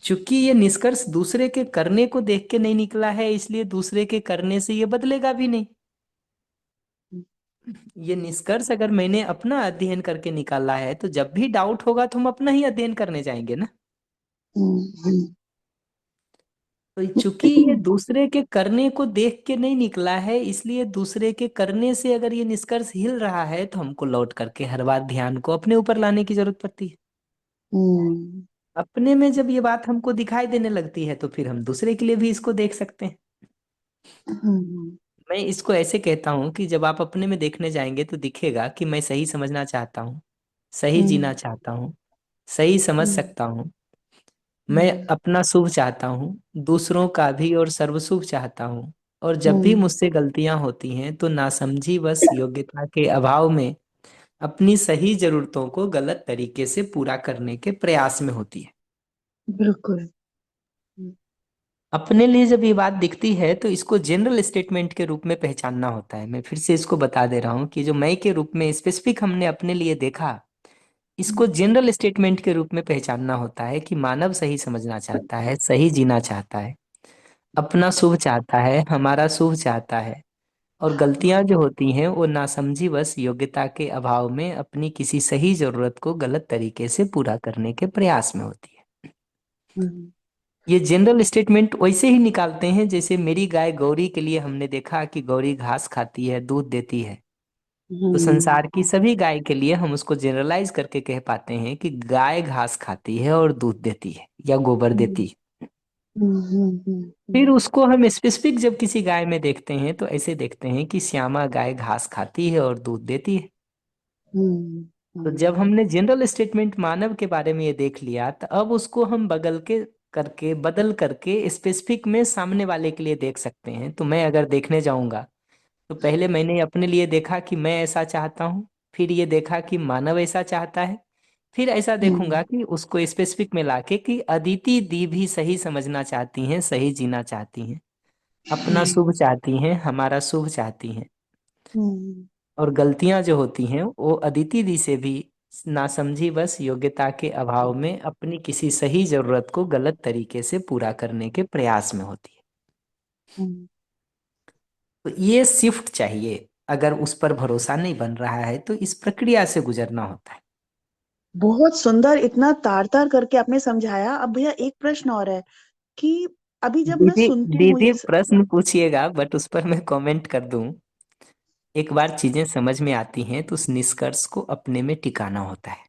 चूंकि ये निष्कर्ष दूसरे के करने को देख के नहीं निकला है, इसलिए दूसरे के करने से ये बदलेगा भी नहीं। ये निष्कर्ष अगर मैंने अपना अध्ययन करके निकाला है तो जब भी डाउट होगा तो हम अपना ही अध्ययन करने जाएंगे ना। हम्म। तो चूंकि ये दूसरे के करने को देख के नहीं निकला है, इसलिए दूसरे के करने से अगर ये निष्कर्ष हिल रहा है तो हमको लौट करके हर बार ध्यान को अपने ऊपर लाने की जरूरत पड़ती है। हम्म अपने में जब ये बात हमको दिखाई देने लगती है तो फिर हम दूसरे के लिए भी इसको देख सकते हैं। हम्म मैं इसको ऐसे कहता हूँ कि जब आप अपने में देखने जाएंगे तो दिखेगा कि मैं सही समझना चाहता हूँ, सही जीना हम्म चाहता हूँ, सही समझ हम्म सकता हूँ, मैं हम्म अपना शुभ चाहता हूँ, दूसरों का भी और सर्वशुभ चाहता हूँ। और जब भी हम्म मुझसे गलतियां होती हैं तो नासमझी बस योग्यता के अभाव में अपनी सही जरूरतों को गलत तरीके से पूरा करने के प्रयास में होती है। बिल्कुल। अपने लिए जब ये बात दिखती है तो इसको जनरल स्टेटमेंट के रूप में पहचानना होता है। मैं फिर से इसको बता दे रहा हूँ कि जो मैं के रूप में स्पेसिफिक हमने अपने लिए देखा, इसको जनरल स्टेटमेंट के रूप में पहचानना होता है कि मानव सही समझना चाहता है, सही जीना चाहता है, अपना शुभ चाहता है, हमारा शुभ चाहता है। और गलतियां जो होती हैं वो नासमझी बस योग्यता के अभाव में अपनी किसी सही जरूरत को गलत तरीके से पूरा करने के प्रयास में होती है। हम्म ये जनरल स्टेटमेंट वैसे ही निकालते हैं जैसे मेरी गाय गौरी के लिए हमने देखा कि गौरी घास खाती है, दूध देती है। तो हम्म संसार की सभी गाय के लिए हम उसको जनरलाइज करके कह पाते हैं कि गाय घास खाती है और दूध देती है या गोबर देती है। फिर उसको हम स्पेसिफिक जब किसी गाय में देखते हैं तो ऐसे देखते हैं कि श्यामा गाय घास खाती है और दूध देती है। तो जब हमने जनरल स्टेटमेंट मानव के बारे में ये देख लिया तो अब उसको हम बदल करके स्पेसिफिक में सामने वाले के लिए देख सकते हैं। तो मैं अगर देखने जाऊंगा तो पहले मैंने अपने लिए देखा कि मैं ऐसा चाहता हूँ, फिर ये देखा कि मानव ऐसा चाहता है, फिर ऐसा देखूंगा कि उसको स्पेसिफिक में लाके कि अदिति दी भी सही समझना चाहती हैं, सही जीना चाहती हैं, अपना शुभ चाहती हैं, हमारा शुभ चाहती हैं। और गलतियां जो होती हैं वो अदिति दी से भी नासमझी बस योग्यता के अभाव में अपनी किसी सही जरूरत को गलत तरीके से पूरा करने के प्रयास में होती है। तो ये शिफ्ट चाहिए। अगर उस पर भरोसा नहीं बन रहा है तो इस प्रक्रिया से गुजरना होता है। बहुत सुंदर, इतना तार तार करके आपने समझाया। अब भैया एक प्रश्न और है कि अभी जब मैं दीदी, सुनती हूँ दीदी ये प्रश्न पूछिएगा बट उस पर मैं कमेंट कर दूं। एक बार चीजें समझ में आती हैं तो उस निष्कर्ष को अपने में टिकाना होता है।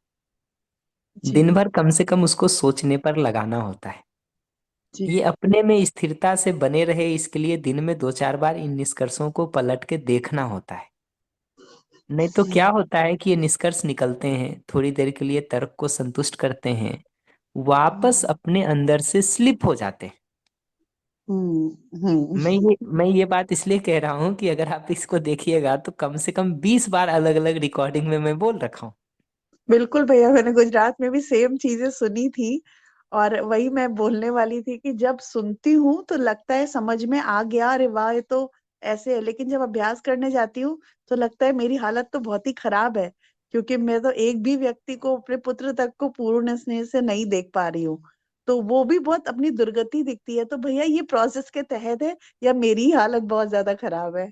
जी दिन भर कम से कम उसको सोचने पर लगाना होता है। जी ये अपने में स्थिरता से बने रहे इसके लिए दिन में 2-4 बार इन निष्कर्षों को पलट के देखना होता है। नहीं तो क्या होता है कि ये निष्कर्ष निकलते हैं, थोड़ी देर के लिए तर्क को संतुष्ट करते हैं, वापस अपने अंदर से स्लिप हो जाते हैं। हम्म। मैं ये बात इसलिए कह रहा हूँ कि अगर आप इसको देखिएगा तो कम से कम 20 बार अलग अलग रिकॉर्डिंग में मैं बोल रखा हूँ। बिल्कुल भैया, मैंने गुजरात में भी सेम चीजें सुनी थी और वही मैं बोलने वाली थी कि जब सुनती हूँ तो लगता है समझ में आ गया, अरे वाह ये तो ऐसे है, लेकिन जब अभ्यास करने जाती हूँ तो लगता है मेरी हालत तो बहुत ही खराब है, क्योंकि मैं तो एक भी व्यक्ति को, अपने पुत्र तक को पूर्ण स्नेह से नहीं देख पा रही हूँ। तो वो भी बहुत अपनी दुर्गति दिखती है। तो भैया ये प्रोसेस के तहत है या मेरी ही हालत बहुत ज्यादा खराब है?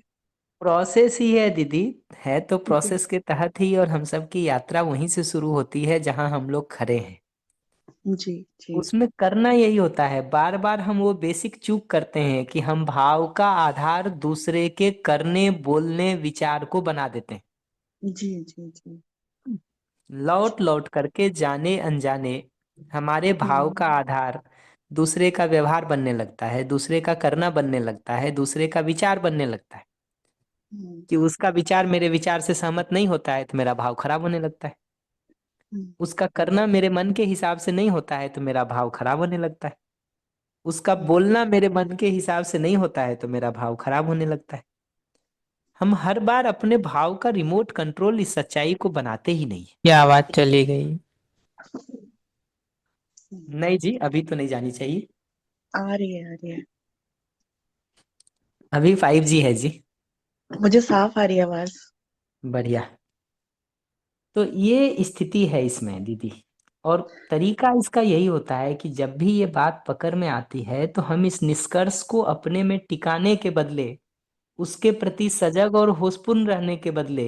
प्रोसेस ही है दीदी, है तो जी प्रोसेस के तहत ही। और हम सब की यात्रा वहीं से शुरू होती है जहां हम लोग खड़े हैं। जी जी उसमें करना यही होता है, बार बार हम वो बेसिक चूक करते हैं कि हम भाव का आधार दूसरे के करने बोलने विचार को बना देते हैं। जी जी जी। लौट लौट करके जाने अनजाने हमारे भाव का हम्म आधार दूसरे का व्यवहार बनने लगता है, दूसरे का करना बनने लगता है, दूसरे का विचार बनने लगता है। हम्म कि उसका विचार मेरे विचार से सहमत नहीं होता है तो मेरा भाव खराब होने लगता है। हम्म उसका करना मेरे मन के हिसाब से नहीं होता है तो मेरा भाव खराब होने लगता है। उसका बोलना मेरे मन के हिसाब से नहीं होता है तो मेरा भाव खराब होने लगता है। हम हर बार अपने भाव का रिमोट कंट्रोल इस सच्चाई को बनाते ही नहीं है। क्या आवाज चली गई? नहीं जी, अभी तो नहीं जानी चाहिए। आ रही है, आ रही है। अभी 5G है जी। मुझे साफ आ रही है आवाज। बढ़िया। तो ये स्थिति है इसमें दीदी। और तरीका इसका यही होता है कि जब भी ये बात पकड़ में आती है तो हम इस निष्कर्ष को अपने में टिकाने के बदले, उसके प्रति सजग और होशपूर्ण रहने के बदले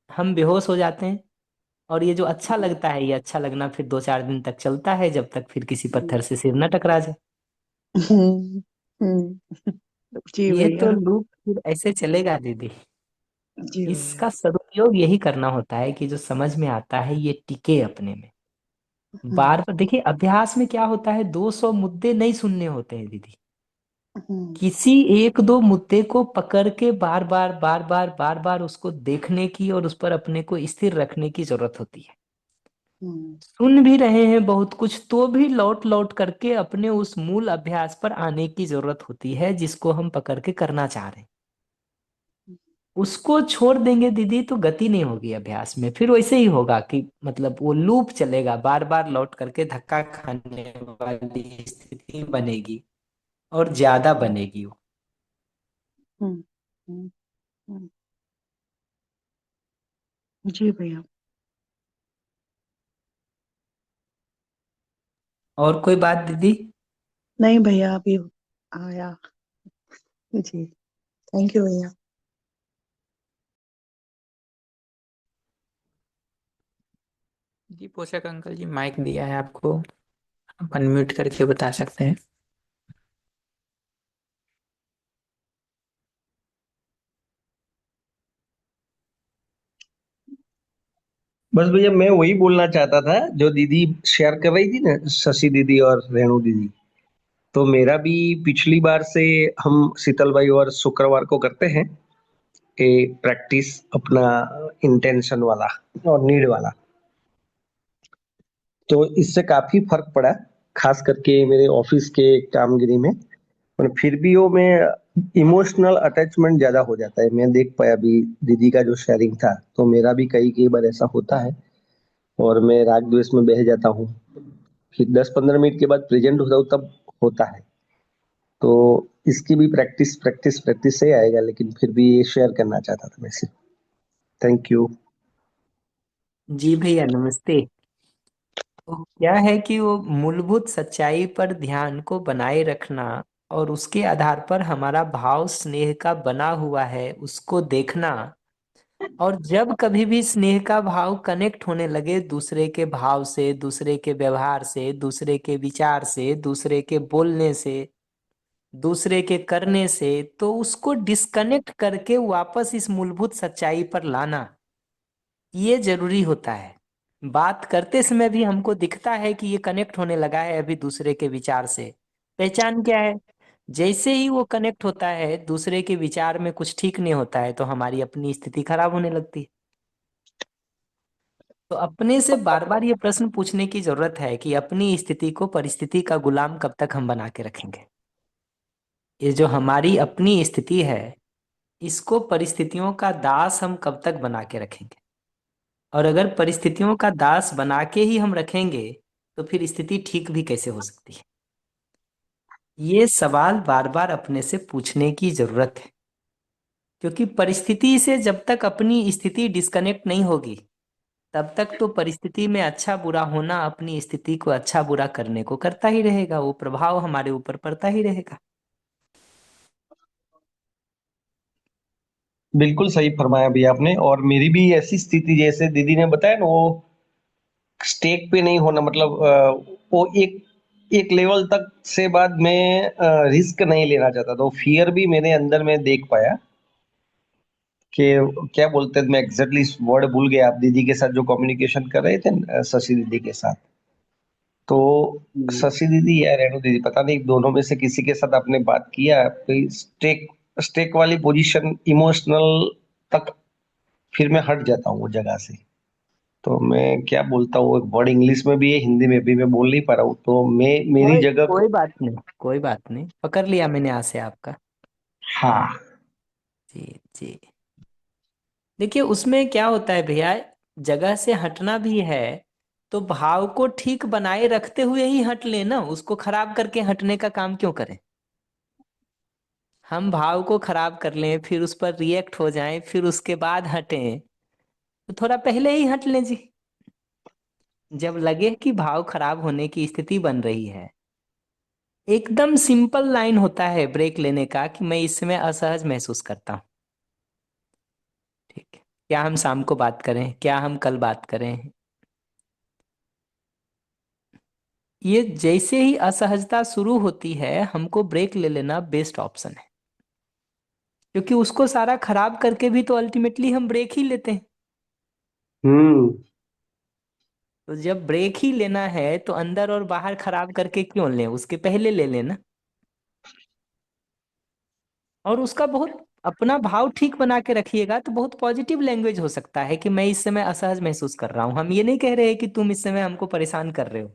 हम बेहोश हो जाते हैं। और ये जो अच्छा लगता है, ये अच्छा लगना फिर 2-4 दिन तक चलता है, जब तक फिर किसी पत्थर से सिर न टकरा जाए। हम्म। जी ये तो भैया। लूप फिर ऐसे चलेगा दीदी। जी भैया। इसका सदुपयोग यही करना होता है कि जो समझ में आता है ये टिके अपने में। बार हम्म। बार देखिए, अभ्यास में क्या होता है, 200 मुद्दे नहीं सुनने होते हैं दीदी। हम्म। किसी एक दो मुद्दे को पकड़ के बार बार बार बार बार बार उसको देखने की और उस पर अपने को स्थिर रखने की जरूरत होती है। हम्म। सुन भी रहे हैं बहुत कुछ, तो भी लौट लौट करके अपने उस मूल अभ्यास पर आने की जरूरत होती है जिसको हम पकड़ के करना चाह रहे हैं। उसको छोड़ देंगे दीदी तो गति नहीं होगी अभ्यास में, फिर वैसे ही होगा कि मतलब वो लूप चलेगा, बार बार लौट करके धक्का खाने वाली स्थिति बनेगी और ज्यादा बनेगी वो। हम्म। हम्म। हम्म। जी भैया। और कोई बात दीदी? नहीं भैया, अभी आया। जी। थैंक यू भैया। जी पोषक अंकल जी, माइक दिया है आपको, आप अनम्यूट करके बता सकते हैं। बस भैया मैं वही बोलना चाहता था जो दीदी शेयर कर रही थी ना, शशि दीदी और रेणु दीदी। तो मेरा भी पिछली बार से हम शीतल भाई और शुक्रवार को करते हैं ये प्रैक्टिस अपना इंटेंशन वाला और नीड वाला। तो इससे काफी फर्क पड़ा, खास करके मेरे ऑफिस के कामगिरी में। पर फिर भी वो मैं इमोशनल अटैचमेंट ज्यादा हो जाता है, मैं देख पाया अभी दीदी का जो शेयरिंग था। तो मेरा भी कई कई बार ऐसा होता है और मैं राग द्वेष में बह जाता हूँ। फिर 10-15 मिनट के बाद प्रेजेंट होता हूँ तब होता है। तो इसकी भी प्रैक्टिस प्रैक्टिस प्रैक्टिस से ही आएगा, लेकिन फिर भी ये शेयर करना चाहता था मैं सिर्फ। Thank you. जी भैया नमस्ते। तो क्या है कि वो मूलभूत सच्चाई पर ध्यान को बनाए रखना और उसके आधार पर हमारा भाव स्नेह का बना हुआ है उसको देखना। और जब कभी भी स्नेह का भाव कनेक्ट होने लगे दूसरे के भाव से, दूसरे के व्यवहार से, दूसरे के विचार से, दूसरे के बोलने से, दूसरे के करने से, तो उसको डिस्कनेक्ट करके वापस इस मूलभूत सच्चाई पर लाना, ये जरूरी होता है। बात करते समय भी हमको दिखता है कि ये कनेक्ट होने लगा है अभी दूसरे के विचार से। पहचान क्या है? जैसे ही वो कनेक्ट होता है दूसरे के विचार में कुछ ठीक नहीं होता है तो हमारी अपनी स्थिति खराब होने लगती है। तो अपने से बार बार ये प्रश्न पूछने की जरूरत है कि अपनी स्थिति को परिस्थिति का गुलाम कब तक हम बना के रखेंगे। ये जो हमारी अपनी स्थिति है इसको परिस्थितियों का दास हम कब तक बना के रखेंगे। और अगर परिस्थितियों का दास बना के ही हम रखेंगे तो फिर स्थिति ठीक भी कैसे हो सकती है। ये सवाल बार बार अपने से पूछने की जरूरत है, क्योंकि परिस्थिति से जब तक अपनी स्थिति डिस्कनेक्ट नहीं होगी तब तक तो परिस्थिति में अच्छा बुरा होना अपनी स्थिति को अच्छा बुरा करने को करता ही रहेगा, वो प्रभाव हमारे ऊपर पड़ता ही रहेगा। बिल्कुल सही फरमाया भी आपने। और मेरी भी ऐसी स्थिति जैसे दीदी ने बताया ना, वो स्टेक पे नहीं होना, मतलब वो एक एक लेवल तक से बाद मैं रिस्क नहीं लेना चाहता। तो फियर भी मेरे अंदर में देख पाया कि क्या बोलते हैं, मैं एग्जैक्टली वर्ड भूल गया। आप दीदी के साथ जो कम्युनिकेशन कर रहे थे शशि दीदी के साथ, तो शशि दीदी या रेणु दीदी पता नहीं, दोनों में से किसी के साथ आपने बात किया कोई स्टेक स्टेक वाली पोजीशन इमोशनल तक, फिर मैं हट जाता हूँ वो जगह से। तो मैं क्या बोलता हूँ, एक वर्ड इंग्लिश में भी है, हिंदी में भी मैं बोल नहीं पा रहा हूँ। तो मैं मेरी कोई जगह कोई को। बात नहीं, कोई बात नहीं, पकड़ लिया मैंने आसे आपका। हाँ। जी जी। देखिए उसमें क्या होता है भैया, जगह से हटना भी है तो भाव को ठीक बनाए रखते हुए ही हट लेना, उसको खराब करके हटने का काम क्यों करें। हम भाव को खराब कर लें फिर उस पर रिएक्ट हो जाएं फिर उसके बाद हटें, तो थोड़ा पहले ही हट लें जी। जब लगे कि भाव खराब होने की स्थिति बन रही है, एकदम सिंपल लाइन होता है ब्रेक लेने का कि मैं इस समय असहज महसूस करता हूँ। ठीक है, क्या हम शाम को बात करें, क्या हम कल बात करें। ये जैसे ही असहजता शुरू होती है हमको ब्रेक ले लेना बेस्ट ऑप्शन है, क्योंकि उसको सारा खराब करके भी तो अल्टीमेटली हम ब्रेक ही लेते हैं। हम्म। तो जब ब्रेक ही लेना है तो अंदर और बाहर खराब करके क्यों लें, उसके पहले ले लेना। और उसका बहुत अपना भाव ठीक बना के रखिएगा तो बहुत पॉजिटिव लैंग्वेज हो सकता है कि मैं इस समय असहज महसूस कर रहा हूं। हम ये नहीं कह रहे कि तुम इस समय हमको परेशान कर रहे हो,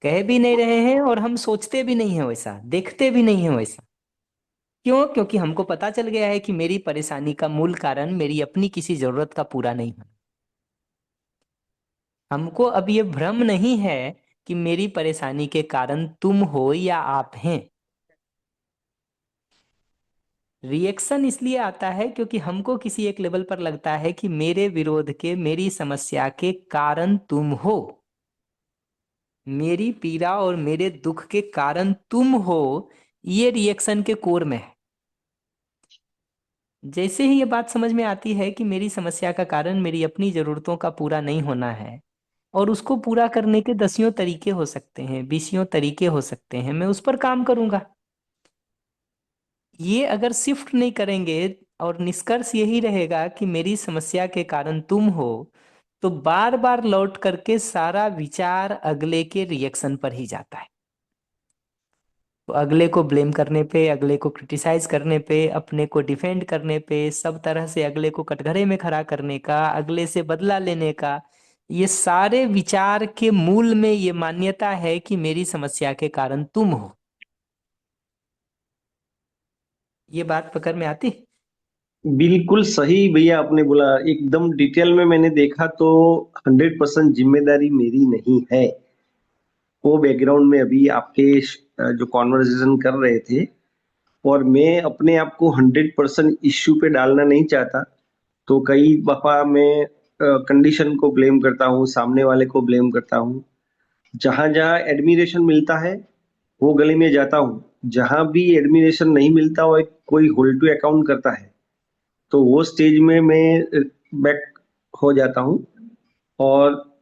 कह भी नहीं रहे हैं, और हम सोचते भी नहीं है वैसा, देखते भी नहीं है वैसा। क्यों? क्योंकि हमको पता चल गया है कि मेरी परेशानी का मूल कारण मेरी अपनी किसी जरूरत का पूरा नहीं होना। हमको अब ये भ्रम नहीं है कि मेरी परेशानी के कारण तुम हो या आप हैं। रिएक्शन इसलिए आता है क्योंकि हमको किसी एक लेवल पर लगता है कि मेरे विरोध के, मेरी समस्या के कारण तुम हो, मेरी पीड़ा और मेरे दुख के कारण तुम हो। ये रिएक्शन के कोर में है। जैसे ही ये बात समझ में आती है कि मेरी समस्या का कारण मेरी अपनी जरूरतों का पूरा नहीं होना है, और उसको पूरा करने के दसियों तरीके हो सकते हैं, बीसियों तरीके हो सकते हैं, मैं उस पर काम करूंगा। ये अगर शिफ्ट नहीं करेंगे और निष्कर्ष यही रहेगा कि मेरी समस्या के कारण तुम हो, तो बार बार लौट करके सारा विचार अगले के रिएक्शन पर ही जाता है। तो अगले को ब्लेम करने पे, अगले को क्रिटिसाइज करने पे, अपने को डिफेंड करने पे, सब तरह से अगले को कटघरे में खड़ा करने का, अगले से बदला लेने का, ये सारे विचार के मूल में ये मान्यता है कि मेरी समस्या के कारण तुम हो। ये बात पकड़ में आती? बिल्कुल सही भैया आपने बोला, एकदम डिटेल में मैंने देखा तो 100% जिम्मेदारी मेरी नहीं है। वो बैकग्राउंड में अभी आपके जो कॉन्वर्सेशन कर रहे थे, और मैं अपने आप को 100% इश्यू पे डालना नहीं चाहता, तो कई दफा मैं कंडीशन को ब्लेम करता हूँ, सामने वाले को ब्लेम करता हूँ। जहां जहां एडमिरेशन मिलता है वो गली में जाता हूँ, जहां भी एडमिरेशन नहीं मिलता और कोई होल्ड टू अकाउंट करता है तो वो स्टेज में मैं बैक हो जाता हूँ, और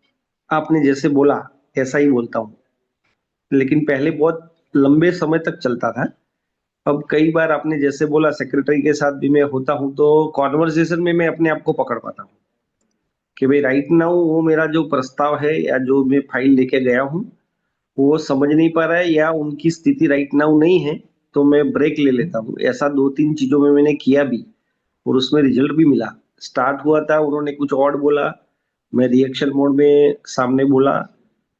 आपने जैसे बोला ऐसा ही बोलता हूँ। लेकिन पहले बहुत लंबे समय तक चलता था। अब कई बार आपने जैसे बोला सेक्रेटरी के साथ भी मैं होता हूँ तो कॉन्वर्सेशन में मैं अपने आप को पकड़ पाता हूँ कि भाई राइट नाउ वो मेरा जो प्रस्ताव है या जो मैं फाइल लेके गया हूँ वो समझ नहीं पा रहा है या उनकी स्थिति राइट नाउ नहीं है, तो मैं ब्रेक ले लेता हूँ। ऐसा 2-3 चीजों में मैंने किया भी और उसमें रिजल्ट भी मिला। स्टार्ट हुआ था, उन्होंने कुछ और बोला, मैं रिएक्शन मोड में सामने बोला,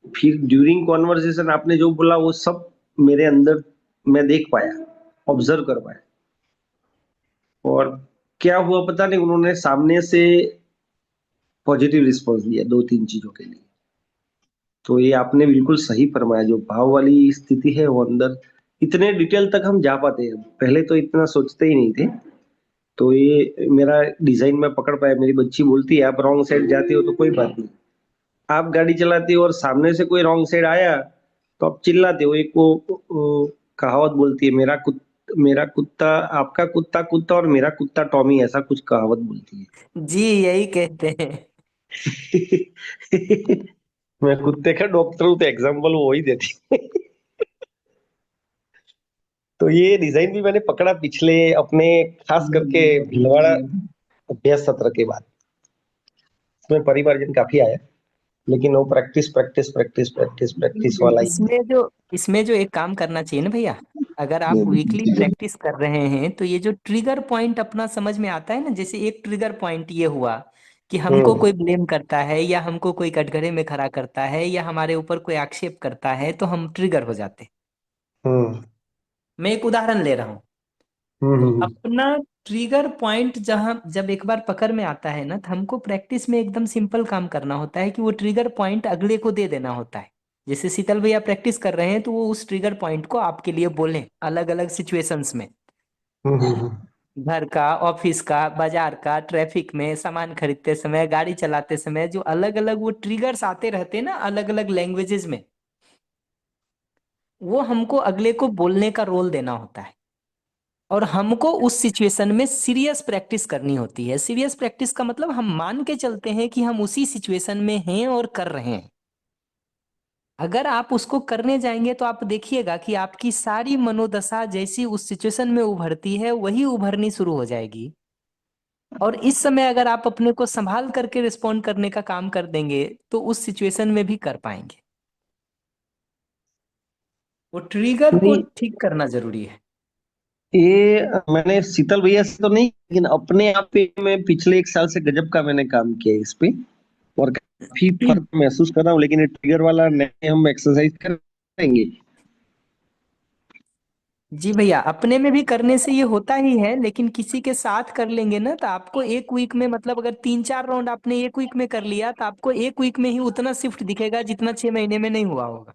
फिर ड्यूरिंग कॉन्वर्सेशन आपने जो बोला वो सब मेरे अंदर मैं देख पाया, ऑब्जर्व कर पाया। और क्या हुआ पता नहीं, उन्होंने सामने से पॉजिटिव रिस्पॉन्स दिया 2-3 चीजों के लिए। तो ये आपने बिल्कुल सही फरमाया, जो भाव वाली स्थिति है वो अंदर इतने डिटेल तक हम जा पाते हैं, पहले तो इतना सोचते ही नहीं थे। तो ये मेरा डिजाइन में पकड़ पाया। मेरी बच्ची बोलती है आप रॉन्ग साइड जाते हो तो कोई बात नहीं, आप गाड़ी चलाते हो और सामने से कोई रॉन्ग साइड आया तो आप चिल्लाते हो। एक वो कहावत बोलती है, मेरा कुत्ता आपका कुत्ता कुत्ता और मेरा कुत्ता टॉमी, ऐसा कुछ कहावत बोलती है। जी यही कहते हैं। मैं कुत्ते का डॉक्टर हूँ तो एग्जाम्पल वो ही देती है। तो ये डिजाइन भी मैंने पकड़ा पिछले अपने खास करके भीलवाड़ा अभ्यास सत्र के बाद। इसमें परिवारजन काफी आया, लेकिन वो practice practice practice practice practice वाला ही। इसमें जो एक काम करना चाहिए ना भैया, अगर आप वीकली प्रैक्टिस कर रहे हैं तो ये जो ट्रिगर पॉइंट अपना समझ में आता है ना, जैसे एक ट्रिगर पॉइंट ये हुआ कि हमको हम्म। कोई ब्लेम करता है या हमको कोई कटघरे में खड़ा करता है या हमारे ऊपर कोई आक्षेप करता है तो हम ट्रिगर हो जाते हैं। हम्म। मैं एक उदाहरण ले रहा हूँ। तो हम्म। अपना ट्रिगर पॉइंट जहां जब एक बार पकड़ में आता है ना, तो हमको प्रैक्टिस में एकदम सिंपल काम करना होता है कि वो ट्रिगर पॉइंट अगले को दे देना होता है। जैसे शीतल भैया प्रैक्टिस कर रहे हैं तो वो उस ट्रिगर पॉइंट को आपके लिए बोलें अलग अलग सिचुएशंस में, हम्म। घर का, ऑफिस का, बाजार का, ट्रैफिक में, सामान खरीदते समय, गाड़ी चलाते समय, जो अलग अलग वो ट्रिगर्स आते रहते हैं ना अलग अलग लैंग्वेजेस में, वो हमको अगले को बोलने का रोल देना होता है। और हमको उस सिचुएशन में सीरियस प्रैक्टिस करनी होती है। सीरियस प्रैक्टिस का मतलब हम मान के चलते हैं कि हम उसी सिचुएशन में हैं और कर रहे हैं। अगर आप उसको करने जाएंगे तो आप देखिएगा कि आपकी सारी मनोदशा जैसी उस सिचुएशन में उभरती है वही उभरनी शुरू हो जाएगी। और इस समय अगर आप अपने को संभाल करके रिस्पॉन्ड करने का काम कर देंगे तो उस सिचुएशन में भी कर पाएंगे। वो ट्रिगर को नहीं, ठीक करना जरूरी है। ये मैंने शीतल भैया से तो नहीं, लेकिन अपने आप पे मैं पिछले 1 साल से गजब का मैंने काम किया है इस पे, और काफी फर्क महसूस कर रहा हूँ। लेकिन ये ट्रिगर वाला नहीं, हम एक्सरसाइज करेंगे। जी भैया, अपने में भी करने से ये होता ही है, लेकिन किसी के साथ कर लेंगे ना तो आपको एक वीक में, मतलब अगर 3-4 राउंड आपने एक वीक में कर लिया तो आपको एक वीक में ही उतना शिफ्ट दिखेगा जितना 6 महीने में नहीं हुआ होगा।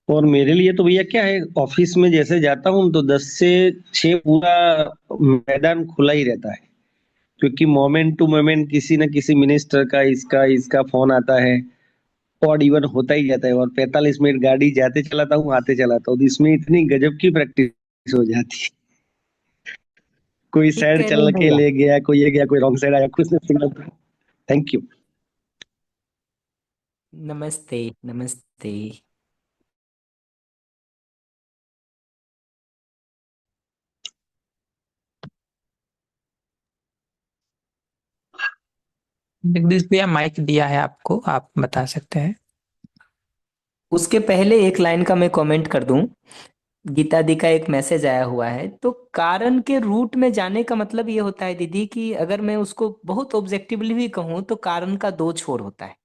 और मेरे लिए तो भैया क्या है, ऑफिस में जैसे जाता हूँ तो 10 से 6 पूरा मैदान खुला ही रहता है, क्योंकि मोमेंट टू मोमेंट किसी न किसी मिनिस्टर का इसका इसका फोन आता है। ऑड इवन होता ही जाता है, और 45 मिनट गाड़ी जाते चलाता हूँ, आते चलाता हूँ, तो इसमें इतनी गजब की प्रैक्टिस हो जाती है। कोई ठीक साइड कह रहे चल हैं के भैया। ले गया, कोई ये गया, कोई रॉन्ग साइड आया, कुछ ने सिग्नल। Thank you. नमस्ते नमस्ते। जगदीश भैया माइक दिया है आपको, आप बता सकते हैं। उसके पहले एक लाइन का मैं कमेंट कर दूं। गीता दी का एक मैसेज आया हुआ है, तो कारण के रूट में जाने का मतलब ये होता है दीदी कि अगर मैं उसको बहुत ऑब्जेक्टिवली भी कहूं तो कारण का दो छोर होता है।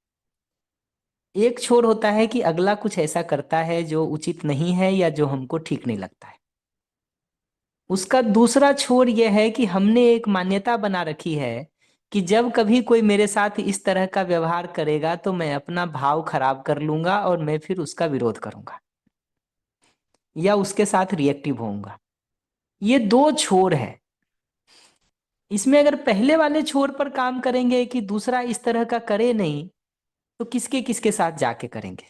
एक छोर होता है कि अगला कुछ ऐसा करता है जो उचित नहीं है या जो हमको ठीक नहीं लगता है। उसका दूसरा छोर यह है कि हमने एक मान्यता बना रखी है कि जब कभी कोई मेरे साथ इस तरह का व्यवहार करेगा तो मैं अपना भाव खराब कर लूंगा और मैं फिर उसका विरोध करूंगा या उसके साथ रिएक्टिव होऊंगा। ये दो छोर है। इसमें अगर पहले वाले छोर पर काम करेंगे कि दूसरा इस तरह का करे नहीं, तो किसके किसके साथ जाके करेंगे।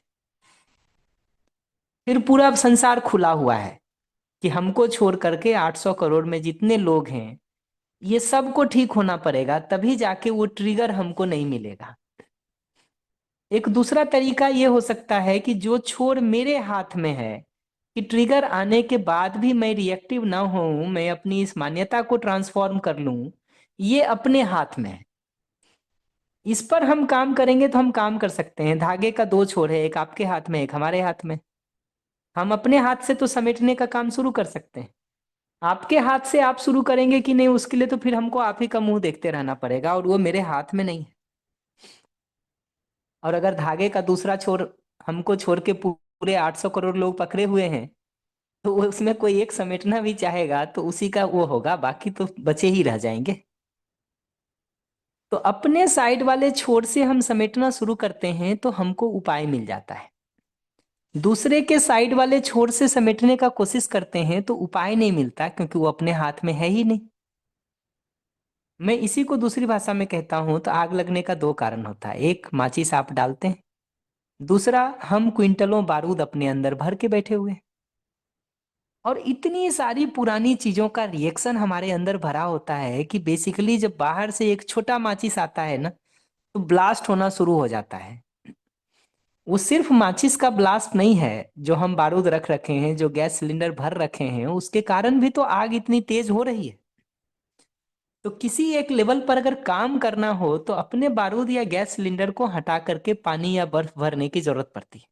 फिर पूरा संसार खुला हुआ है कि हमको छोड़ करके 800 करोड़ में जितने लोग हैं ये सबको ठीक होना पड़ेगा, तभी जाके वो ट्रिगर हमको नहीं मिलेगा। एक दूसरा तरीका ये हो सकता है कि जो छोर मेरे हाथ में है कि ट्रिगर आने के बाद भी मैं रिएक्टिव ना हूं, मैं अपनी इस मान्यता को ट्रांसफॉर्म कर लूं, ये अपने हाथ में है। इस पर हम काम करेंगे तो हम काम कर सकते हैं। धागे का दो छोर है, एक आपके हाथ में एक हमारे हाथ में। हम अपने हाथ से तो समेटने का काम शुरू कर सकते हैं। आपके हाथ से आप शुरू करेंगे कि नहीं, उसके लिए तो फिर हमको आप ही का मुंह देखते रहना पड़ेगा, और वो मेरे हाथ में नहीं है। और अगर धागे का दूसरा छोर हमको छोड़ के पूरे 800 करोड़ लोग पकड़े हुए हैं, तो उसमें कोई एक समेटना भी चाहेगा तो उसी का वो होगा, बाकी तो बचे ही रह जाएंगे। तो अपने साइड वाले छोर से हम समेटना शुरू करते हैं तो हमको उपाय मिल जाता है। दूसरे के साइड वाले छोर से समेटने का कोशिश करते हैं तो उपाय नहीं मिलता, क्योंकि वो अपने हाथ में है ही नहीं। मैं इसी को दूसरी भाषा में कहता हूं तो आग लगने का दो कारण होता है। एक, माचिस आप डालते हैं। दूसरा, हम क्विंटलों बारूद अपने अंदर भर के बैठे हुए हैं। और इतनी सारी पुरानी चीजों का रिएक्शन हमारे अंदर भरा होता है कि बेसिकली जब बाहर से एक छोटा माचिस आता है ना, तो ब्लास्ट होना शुरू हो जाता है। वो सिर्फ माचिस का ब्लास्ट नहीं है, जो हम बारूद रख रखे हैं, जो गैस सिलेंडर भर रखे हैं, उसके कारण भी तो आग इतनी तेज हो रही है। तो किसी एक लेवल पर अगर काम करना हो तो अपने बारूद या गैस सिलेंडर को हटा करके पानी या बर्फ भरने की जरूरत पड़ती है,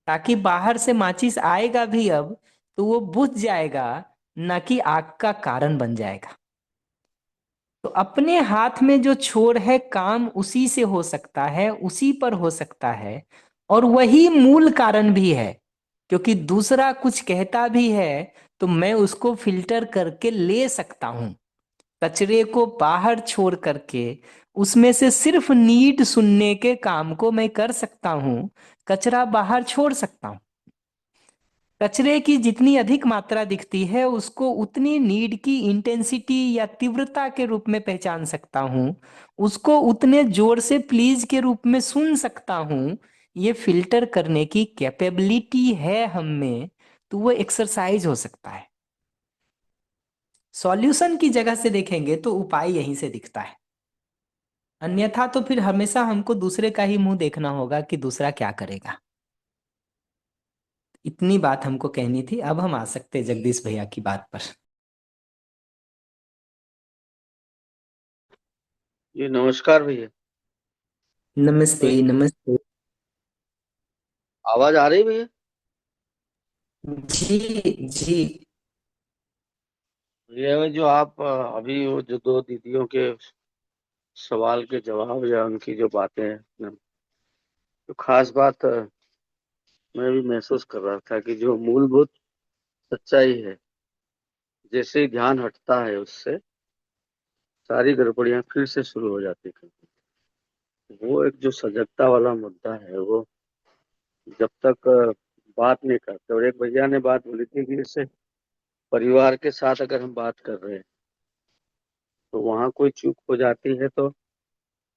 ताकि बाहर से माचिस आएगा भी अब तो वो बुझ जाएगा, ना कि आग का कारण बन जाएगा। तो अपने हाथ में जो छोर है, काम उसी से हो सकता है, उसी पर हो सकता है, और वही मूल कारण भी है। क्योंकि दूसरा कुछ कहता भी है तो मैं उसको फिल्टर करके ले सकता हूं। कचरे को बाहर छोड़ करके उसमें से सिर्फ नीड सुनने के काम को मैं कर सकता हूं। कचरा बाहर छोड़ सकता हूं। कचरे की जितनी अधिक मात्रा दिखती है उसको उतनी नीड की इंटेंसिटी या तीव्रता के रूप में पहचान सकता हूं। उसको उतने जोर से प्लीज के रूप में सुन सकता हूं। ये फिल्टर करने की कैपेबिलिटी है हम में, तो वो एक्सरसाइज हो सकता है। सॉल्यूशन की जगह से देखेंगे तो उपाय यहीं से दिखता है। अन्यथा तो फिर हमेशा हमको दूसरे का ही मुंह देखना होगा कि दूसरा क्या करेगा। इतनी बात हमको कहनी थी। अब हम आ सकते हैं जगदीश भैया की बात पर। जी नमस्कार भैया। नमस्ते तो नमस्ते। आवाज आ रही भैया? जी जी। भैया जो आप अभी वो जो दो दीदियों के सवाल के जवाब या उनकी जो बातें हैं ना, तो खास बात मैं भी महसूस कर रहा था कि जो मूलभूत सच्चाई है, जैसे ही ध्यान हटता है उससे सारी गड़बड़ियां फिर से शुरू हो जाती हैं। वो एक जो सजगता वाला मुद्दा है वो जब तक बात नहीं करते, और एक भैया ने बात बोली थी कि जैसे परिवार के साथ अगर हम बात कर रहे हैं तो वहाँ कोई चूक हो जाती है तो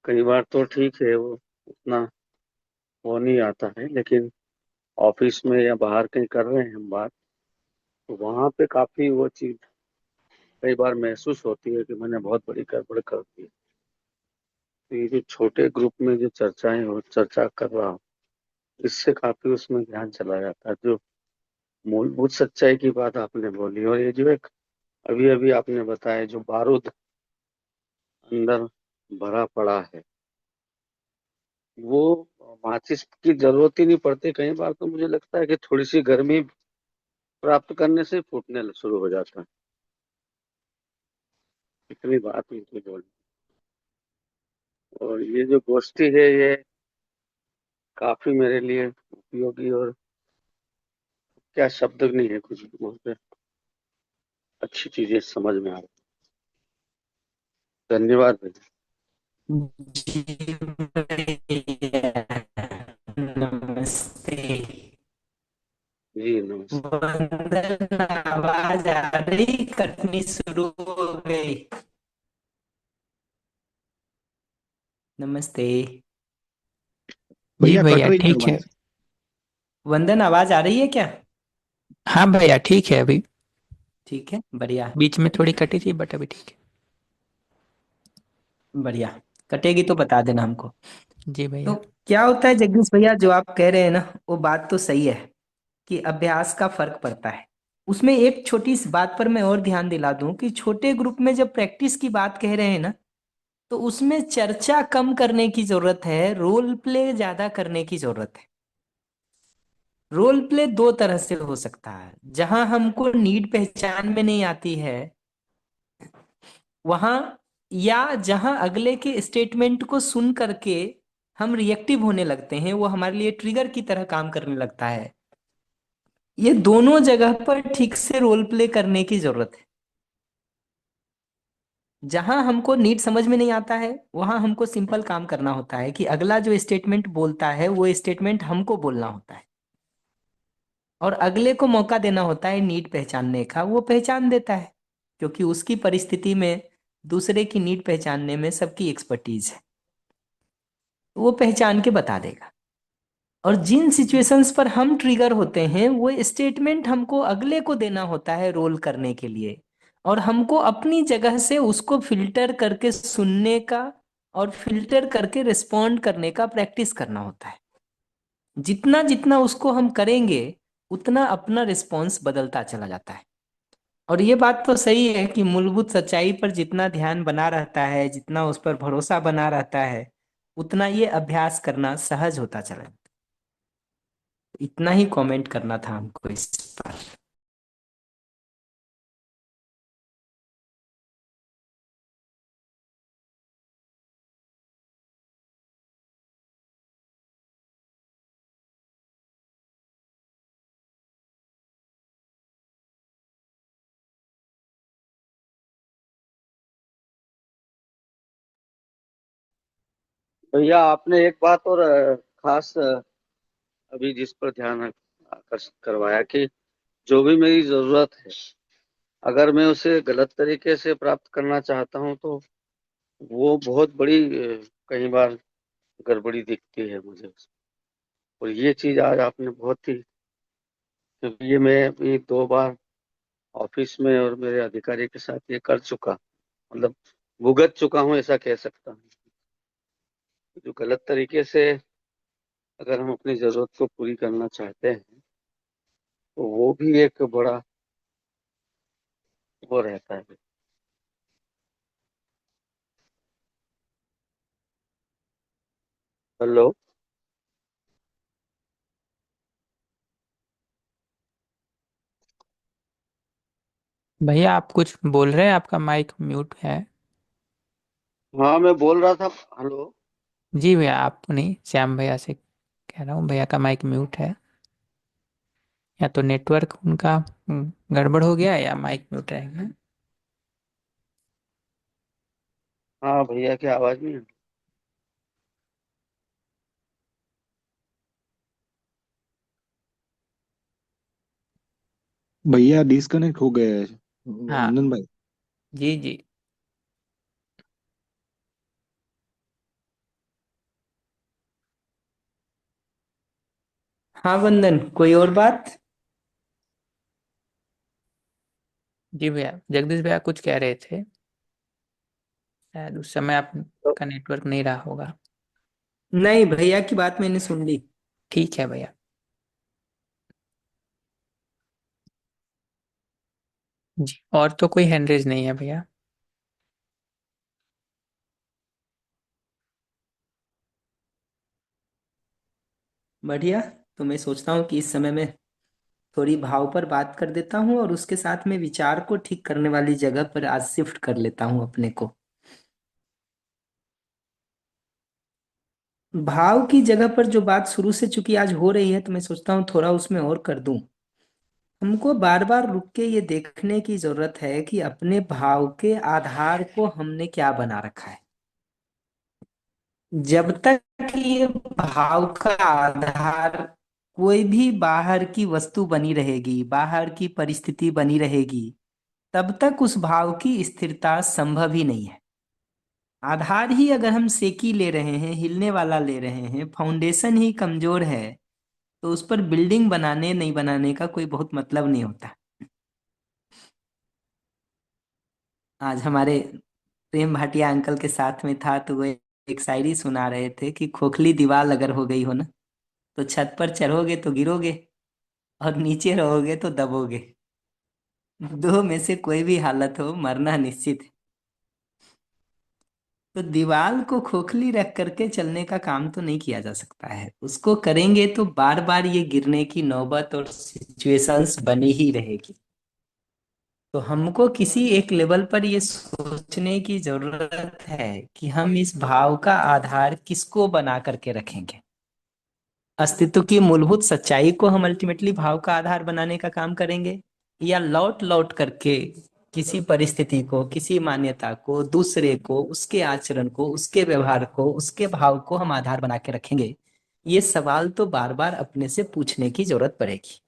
कई बार तो ठीक है, वो उतना वो नहीं आता है, लेकिन ऑफिस में या बाहर कहीं कर रहे हैं हम बात, तो वहाँ पे काफी वो चीज कई बार महसूस होती है कि मैंने बहुत बड़ी गड़बड़ कर दी। तो ये जो छोटे ग्रुप में जो चर्चाएं हो चर्चा कर रहा हूँ, इससे काफी उसमें ध्यान चला जाता है। जो मूलभूत सच्चाई की बात आपने बोली, और ये जो एक अभी अभी आपने बताया जो बारूद अंदर भरा पड़ा है, वो माचिस की जरूरत ही नहीं पड़ती। कई बार तो मुझे लगता है कि थोड़ी सी गर्मी प्राप्त करने से फूटने शुरू हो जाता है। इतनी बात मुझे बोल। और ये जो गोष्ठी है ये काफी मेरे लिए उपयोगी, और क्या शब्द नहीं है कुछ मुझ पे अच्छी चीजें समझ में आ रही। धन्यवाद भैया। जी भैया, नमस्ते। जी नमस्ते। वंदन, आवाज आ रही? कटनी शुरू हो गई। नमस्ते। जी भैया कट भैया रही है ठीक है। आवाज। वंदन, आवाज आ रही है क्या? हाँ भैया ठीक है, अभी ठीक है, बढ़िया बीच में थोड़ी कटी थी बट अभी ठीक बढ़िया। कटेगी तो बता देना हमको। है। जी तो भैया। क्या होता है जगदीश भैया, जो आप कह रहे हैं ना, वो बात तो सही है कि अभ्यास का फर्क पड़ता है। उसमें एक छोटी सी बात पर मैं और ध्यान दिला दूं कि छोटे ग्रुप में जब प्रैक्टिस की बात कह रहे हैं ना, तो उसमें चर्चा कम करने की जरूरत है, रोल प्ले ज्यादा करने की जरूरत है। रोल प्ले दो तरह से हो सकता है। जहां हमको नीड पहचान में नहीं आती है वहां, या जहां अगले के स्टेटमेंट को सुन करके हम रिएक्टिव होने लगते हैं, वो हमारे लिए ट्रिगर की तरह काम करने लगता है। ये दोनों जगह पर ठीक से रोल प्ले करने की जरूरत है। जहां हमको नीड समझ में नहीं आता है वहां हमको सिंपल काम करना होता है कि अगला जो स्टेटमेंट बोलता है वो स्टेटमेंट हमको बोलना होता है, और अगले को मौका देना होता है नीड पहचानने का। वो पहचान देता है, क्योंकि उसकी परिस्थिति में दूसरे की नीड पहचानने में सबकी एक्सपर्टीज है। वो पहचान के बता देगा। और जिन सिचुएशंस पर हम ट्रिगर होते हैं वो स्टेटमेंट हमको अगले को देना होता है रोल करने के लिए, और हमको अपनी जगह से उसको फिल्टर करके सुनने का और फिल्टर करके रिस्पॉन्ड करने का प्रैक्टिस करना होता है। जितना जितना उसको हम करेंगे उतना अपना रिस्पॉन्स बदलता चला जाता है। और ये बात तो सही है कि मूलभूत सच्चाई पर जितना ध्यान बना रहता है, जितना उस पर भरोसा बना रहता है, उतना ये अभ्यास करना सहज होता चला जाता है। इतना ही कमेंट करना था हमको इस पर। भैया आपने एक बात और खास अभी जिस पर ध्यान आकर्षित करवाया कि जो भी मेरी जरूरत है, अगर मैं उसे गलत तरीके से प्राप्त करना चाहता हूँ तो वो बहुत बड़ी कई बार गड़बड़ी दिखती है मुझे। और ये चीज आज आपने बहुत ही, क्योंकि ये मैं भी 2 बार ऑफिस में और मेरे अधिकारी के साथ ये कर चुका, मतलब भुगत चुका हूँ ऐसा कह सकता हूँ। जो गलत तरीके से अगर हम अपनी जरूरत को पूरी करना चाहते हैं तो वो भी एक बड़ा वो रहता है। हेलो। भैया आप कुछ बोल रहे हैं, आपका माइक म्यूट है। हाँ, मैं बोल रहा था। हेलो। जी भैया, आप नहीं, श्याम भैया से कह रहा हूँ, भैया का माइक म्यूट है। या तो नेटवर्क उनका गड़बड़ हो गया या माइक म्यूट रहेगा। हाँ भैया की आवाज नहीं है। भैया डिस्कनेक्ट हो गए हैं, हाँ। नंदन भाई। जी जी। हाँ वंदन, कोई और बात? जी भैया, जगदीश भैया कुछ कह रहे थे, शायद उस समय तो आपका नेटवर्क नहीं रहा होगा। नहीं, भैया की बात मैंने सुन ली। ठीक है भैया। जी, और तो कोई हैंड रेज नहीं है भैया। बढ़िया। तो मैं सोचता हूँ कि इस समय में थोड़ी भाव पर बात कर देता हूँ और उसके साथ में विचार को ठीक करने वाली जगह पर आज शिफ्ट कर लेता हूँ अपने को। भाव की जगह पर जो बात शुरू से चूंकि आज हो रही है, तो मैं सोचता हूँ थोड़ा उसमें और कर दूं। हमको बार बार रुक के ये देखने की जरूरत है कि अपने भाव के आधार को हमने क्या बना रखा है। जब तक ये भाव का आधार कोई भी बाहर की वस्तु बनी रहेगी, बाहर की परिस्थिति बनी रहेगी, तब तक उस भाव की स्थिरता संभव ही नहीं है। आधार ही अगर हम सेकी ले रहे हैं, हिलने वाला ले रहे हैं, फाउंडेशन ही कमजोर है, तो उस पर बिल्डिंग बनाने नहीं बनाने का कोई बहुत मतलब नहीं होता। आज हमारे प्रेम भाटिया अंकल के साथ में था, तो वो एक शायरी सुना रहे थे कि खोखली दीवार अगर हो गई हो ना, तो छत पर चढ़ोगे तो गिरोगे, और नीचे रहोगे तो दबोगे। दो में से कोई भी हालत हो, मरना निश्चित है। तो दीवार को खोखली रख करके चलने का काम तो नहीं किया जा सकता है। उसको करेंगे तो बार बार ये गिरने की नौबत और सिचुएशंस बनी ही रहेगी। तो हमको किसी एक लेवल पर ये सोचने की जरूरत है कि हम इस भाव का आधार किसको बना करके रखेंगे। अस्तित्व की मूलभूत सच्चाई को हम अल्टीमेटली भाव का आधार बनाने का काम करेंगे, या लौट लौट करके किसी परिस्थिति को, किसी मान्यता को, दूसरे को, उसके आचरण को, उसके व्यवहार को, उसके भाव को हम आधार बना के रखेंगे। ये सवाल तो बार बार अपने से पूछने की जरूरत पड़ेगी।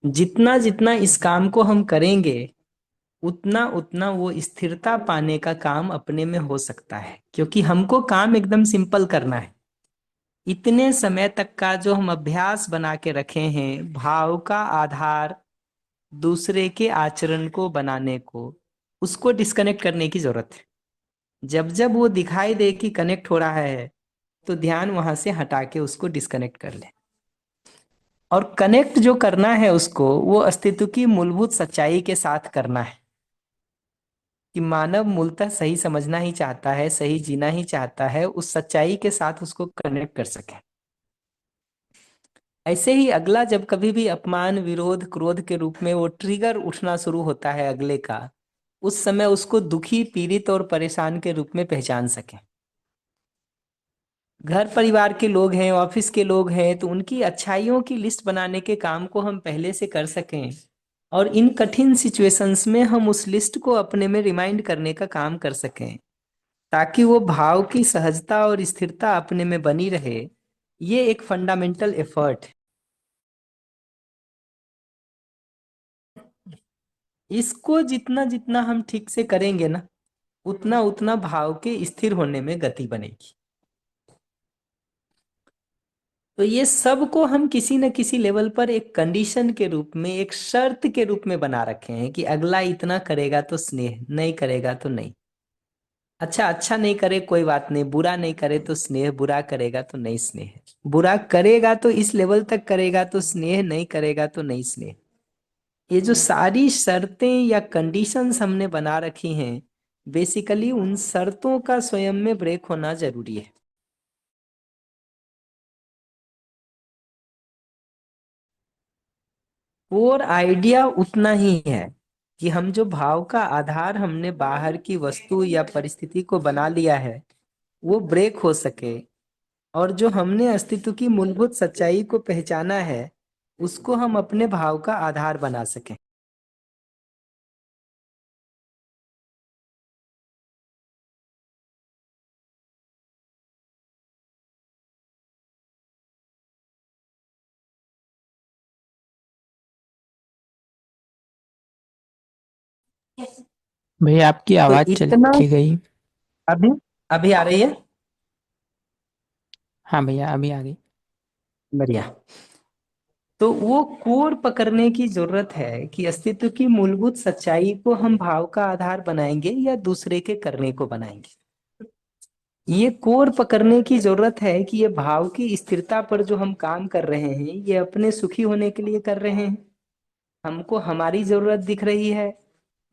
जितना जितना इस काम को हम करेंगे, उतना उतना वो स्थिरता पाने का काम अपने में हो सकता है, क्योंकि हमको काम एकदम सिंपल करना है। इतने समय तक का जो हम अभ्यास बना के रखे हैं भाव का आधार दूसरे के आचरण को बनाने को, उसको डिस्कनेक्ट करने की जरूरत है। जब जब वो दिखाई दे कि कनेक्ट हो रहा है, तो ध्यान वहां से हटा के उसको डिस्कनेक्ट कर ले। और कनेक्ट जो करना है उसको, वो अस्तित्व की मूलभूत सच्चाई के साथ करना है कि मानव मूलतः सही समझना ही चाहता है, सही जीना ही चाहता है, उस सच्चाई के साथ उसको कनेक्ट कर सके। ऐसे ही अगला जब कभी भी अपमान, विरोध, क्रोध के रूप में वो ट्रिगर उठना शुरू होता है अगले का, उस समय उसको दुखी, पीड़ित और परेशान के रूप में पहचान सके। घर परिवार के लोग हैं, ऑफिस के लोग हैं, तो उनकी अच्छाइयों की लिस्ट बनाने के काम को हम पहले से कर सकें, और इन कठिन सिचुएशंस में हम उस लिस्ट को अपने में रिमाइंड करने का काम कर सकें, ताकि वो भाव की सहजता और स्थिरता अपने में बनी रहे। ये एक फंडामेंटल एफर्ट है। इसको जितना जितना हम ठीक से करेंगे ना, उतना उतना भाव के स्थिर होने में गति बनेगी। तो ये सब को हम किसी न किसी लेवल पर एक कंडीशन के रूप में, एक शर्त के रूप में बना रखे हैं कि अगला इतना करेगा तो स्नेह, नहीं करेगा तो नहीं। अच्छा अच्छा नहीं करे कोई बात नहीं, बुरा नहीं करे तो स्नेह, बुरा करेगा तो नहीं स्नेह, बुरा करेगा तो इस लेवल तक करेगा तो स्नेह, नहीं करेगा तो नहीं स्नेह। ये जो सारी शर्तें या कंडीशंस हमने बना रखी हैं, बेसिकली उन शर्तों का स्वयं में ब्रेक होना जरूरी है। और आइडिया उतना ही है कि हम जो भाव का आधार हमने बाहर की वस्तु या परिस्थिति को बना लिया है वो ब्रेक हो सके, और जो हमने अस्तित्व की मूलभूत सच्चाई को पहचाना है उसको हम अपने भाव का आधार बना सकें। भैया आपकी तो आवाज इतना चली गई। अभी अभी आ रही है? हाँ भैया अभी आ गई। बढ़िया। तो वो कोर पकड़ने की जरूरत है कि अस्तित्व की मूलभूत सच्चाई को हम भाव का आधार बनाएंगे या दूसरे के करने को बनाएंगे। ये कोर पकड़ने की जरूरत है कि ये भाव की स्थिरता पर जो हम काम कर रहे हैं ये अपने सुखी होने के लिए कर रहे हैं, हमको हमारी जरूरत दिख रही है,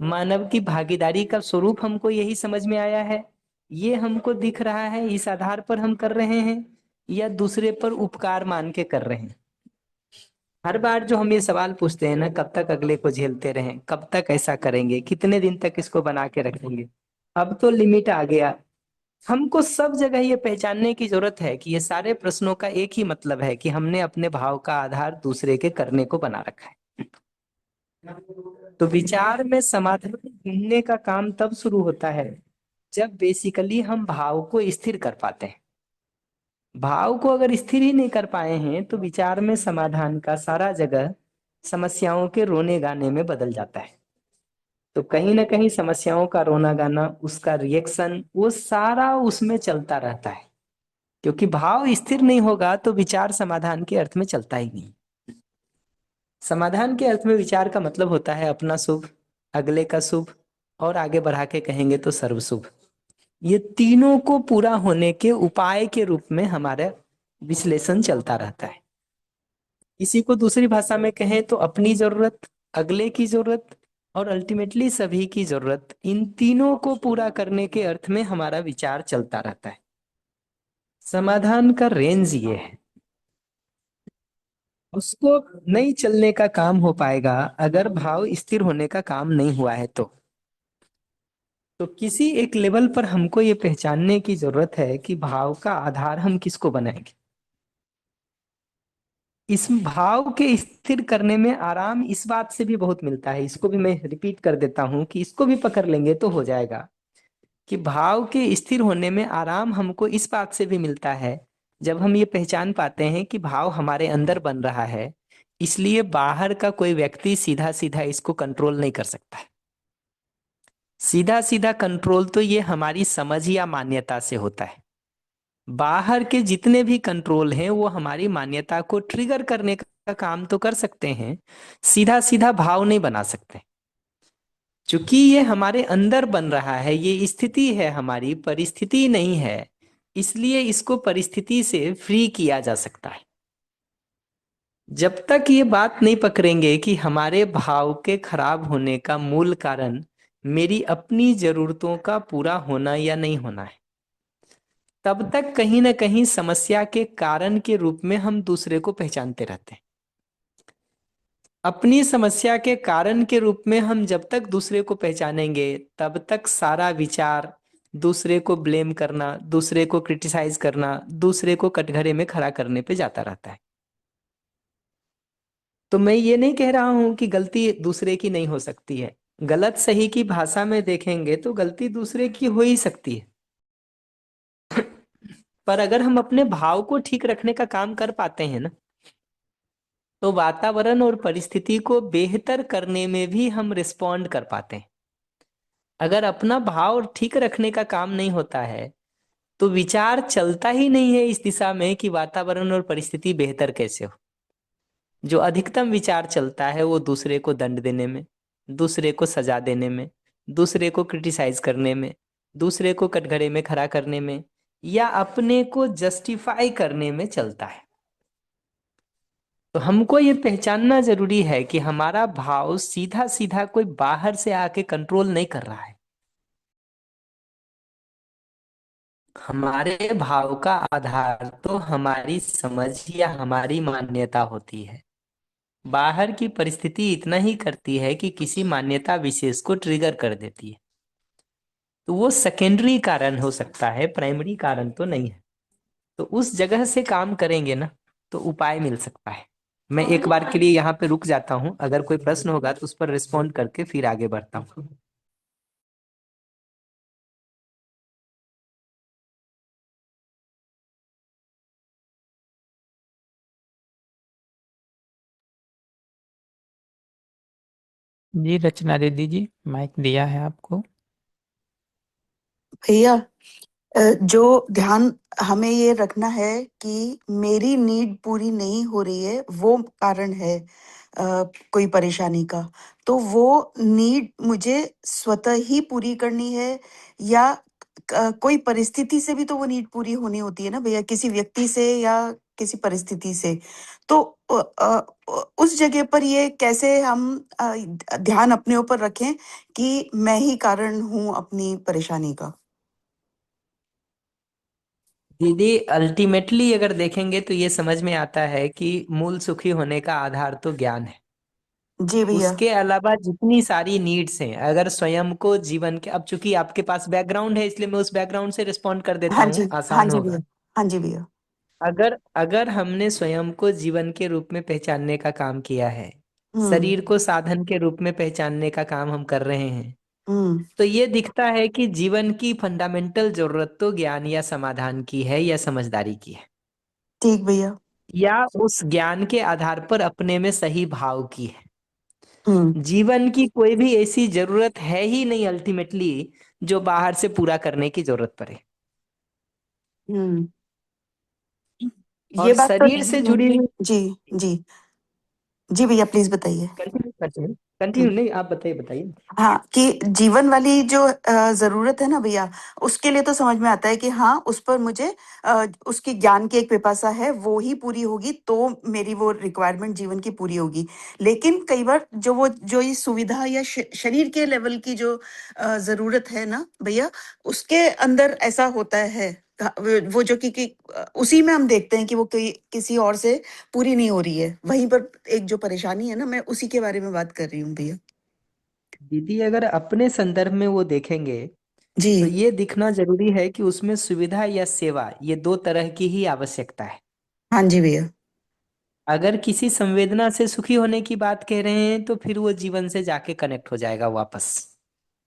मानव की भागीदारी का स्वरूप हमको यही समझ में आया है, ये हमको दिख रहा है, इस आधार पर हम कर रहे हैं, या दूसरे पर उपकार मान के कर रहे हैं। हर बार जो हम ये सवाल पूछते हैं ना, कब तक अगले को झेलते रहें, कब तक ऐसा करेंगे, कितने दिन तक इसको बना के रखेंगे, अब तो लिमिट आ गया। हमको सब जगह ये पहचानने की जरूरत है कि ये सारे प्रश्नों का एक ही मतलब है कि हमने अपने भाव का आधार दूसरे के करने को बना रखा है। तो विचार में समाधान ढूंढने का काम तब शुरू होता है जब बेसिकली हम भाव को स्थिर कर पाते हैं। भाव को अगर स्थिर ही नहीं कर पाए हैं तो विचार में समाधान का सारा जगह समस्याओं के रोने गाने में बदल जाता है। तो कहीं ना कहीं समस्याओं का रोना गाना, उसका रिएक्शन, वो सारा उसमें चलता रहता है, क्योंकि भाव स्थिर नहीं होगा तो विचार समाधान के अर्थ में चलता ही नहीं। समाधान के अर्थ में विचार का मतलब होता है अपना शुभ, अगले का शुभ, और आगे बढ़ा के कहेंगे तो सर्व शुभ। ये तीनों को पूरा होने के उपाय के रूप में हमारा विश्लेषण चलता रहता है। इसी को दूसरी भाषा में कहें तो अपनी जरूरत, अगले की जरूरत और अल्टीमेटली सभी की जरूरत, इन तीनों को पूरा करने के अर्थ में हमारा विचार चलता रहता है। समाधान का रेंज ये है, उसको नहीं चलने का काम हो पाएगा अगर भाव स्थिर होने का काम नहीं हुआ है तो किसी एक लेवल पर हमको ये पहचानने की जरूरत है कि भाव का आधार हम किसको बनाएंगे। इस भाव के स्थिर करने में आराम इस बात से भी बहुत मिलता है, इसको भी मैं रिपीट कर देता हूं कि इसको भी पकड़ लेंगे तो हो जाएगा, कि भाव के स्थिर होने में आराम हमको इस बात से भी मिलता है जब हम ये पहचान पाते हैं कि भाव हमारे अंदर बन रहा है, इसलिए बाहर का कोई व्यक्ति सीधा सीधा इसको कंट्रोल नहीं कर सकता है। सीधा सीधा कंट्रोल तो ये हमारी समझ या मान्यता से होता है। बाहर के जितने भी कंट्रोल हैं वो हमारी मान्यता को ट्रिगर करने का काम तो कर सकते हैं, सीधा सीधा भाव नहीं बना सकते। चूंकि ये हमारे अंदर बन रहा है, ये स्थिति है, हमारी परिस्थिति नहीं है, इसलिए इसको परिस्थिति से फ्री किया जा सकता है। जब तक ये बात नहीं पकड़ेंगे कि हमारे भाव के खराब होने का मूल कारण मेरी अपनी जरूरतों का पूरा होना या नहीं होना है, तब तक कहीं ना कहीं समस्या के कारण के रूप में हम दूसरे को पहचानते रहते हैं। अपनी समस्या के कारण के रूप में हम जब तक दूसरे को पहचानेंगे तब तक सारा विचार दूसरे को ब्लेम करना, दूसरे को क्रिटिसाइज करना, दूसरे को कटघरे में खड़ा करने पे जाता रहता है। तो मैं ये नहीं कह रहा हूं कि गलती दूसरे की नहीं हो सकती है, गलत सही की भाषा में देखेंगे तो गलती दूसरे की हो ही सकती है, पर अगर हम अपने भाव को ठीक रखने का काम कर पाते हैं ना, तो वातावरण और परिस्थिति को बेहतर करने में भी हम रिस्पॉन्ड कर पाते हैं। अगर अपना भाव ठीक रखने का काम नहीं होता है तो विचार चलता ही नहीं है इस दिशा में कि वातावरण और परिस्थिति बेहतर कैसे हो। जो अधिकतम विचार चलता है वो दूसरे को दंड देने में, दूसरे को सजा देने में, दूसरे को क्रिटिसाइज करने में, दूसरे को कटघरे में खड़ा करने में या अपने को जस्टिफाई करने में चलता है। तो हमको ये पहचानना जरूरी है कि हमारा भाव सीधा सीधा कोई बाहर से आके कंट्रोल नहीं कर रहा है। हमारे भाव का आधार तो हमारी समझ या हमारी मान्यता होती है। बाहर की परिस्थिति इतना ही करती है कि किसी मान्यता विशेष को ट्रिगर कर देती है। तो वो सेकेंडरी कारण हो सकता है, प्राइमरी कारण तो नहीं है। तो उस जगह से काम करेंगे ना तो उपाय मिल सकता है। मैं एक बार के लिए यहाँ पे रुक जाता हूँ, अगर कोई प्रश्न होगा तो उस पर रिस्पॉन्ड करके फिर आगे बढ़ता हूँ। जी रचना दीदी जी, माइक दिया है आपको। भैया, जो ध्यान हमें ये रखना है कि मेरी नीड पूरी नहीं हो रही है, वो कारण है कोई परेशानी का। तो वो नीड मुझे स्वतः ही पूरी करनी है या कोई परिस्थिति से भी तो वो नीड पूरी होनी होती है ना भैया, किसी व्यक्ति से या किसी परिस्थिति से। तो उस जगह पर ये कैसे हम ध्यान अपने ऊपर रखें कि मैं ही कारण हूँ अपनी परेशानी का। दीदी अल्टीमेटली अगर देखेंगे तो ये समझ में आता है कि मूल सुखी होने का आधार तो ज्ञान है। जी भैया। उसके अलावा जितनी सारी नीड्स हैं, अगर स्वयं को जीवन के, अब चूंकि आपके पास बैकग्राउंड है इसलिए मैं उस बैकग्राउंड से रिस्पॉन्ड कर देता हाँ हूँ, जी, हाँ आसान जी होगा। भैया, हाँ जी भैया। अगर अगर हमने स्वयं को जीवन के रूप में पहचानने का काम किया है, हम्म। शरीर को साधन के रूप में पहचानने का काम हम कर रहे हैं, हम्म। तो ये दिखता है कि जीवन की फंडामेंटल जरूरत तो ज्ञान या समाधान की है या समझदारी की है, ठीक भैया। या उस ज्ञान के आधार पर अपने में सही भाव की है। हम्म। जीवन की कोई भी ऐसी जरूरत है ही नहीं अल्टीमेटली जो बाहर से पूरा करने की जरूरत पड़े। हम्म। और ये बात तो शरीर से जुड़ी हुई, जी, जी, जी भैया प्लीज बताइए। कंटिन्यू कंटिन्यू कंटिन्यू नहीं, आप बताइए बताइए। हाँ, कि जीवन वाली जो जरूरत है ना भैया, उसके लिए तो समझ में आता है कि हाँ, उस पर मुझे उसकी ज्ञान की एक पिपासा है, वो ही पूरी होगी तो मेरी वो रिक्वायरमेंट जीवन की पूरी होगी। लेकिन कई बार जो ये सुविधा या शरीर के लेवल की जो जरूरत है ना भैया, उसके अंदर ऐसा होता है। वो जो कि उसी में हम देखते हैं कि वो किसी और से पूरी नहीं हो रही है। वहीं पर एक जो परेशानी है ना, मैं उसी के बारे में बात कर रही हूँ भैया। दीदी अगर अपने संदर्भ में वो देखेंगे जी। तो ये दिखना जरूरी है कि उसमें सुविधा या सेवा, ये दो तरह की ही आवश्यकता है। हाँ जी भैया। अगर किसी संवेदना से सुखी होने की बात कह रहे हैं तो फिर वो जीवन से जाके कनेक्ट हो जाएगा वापस।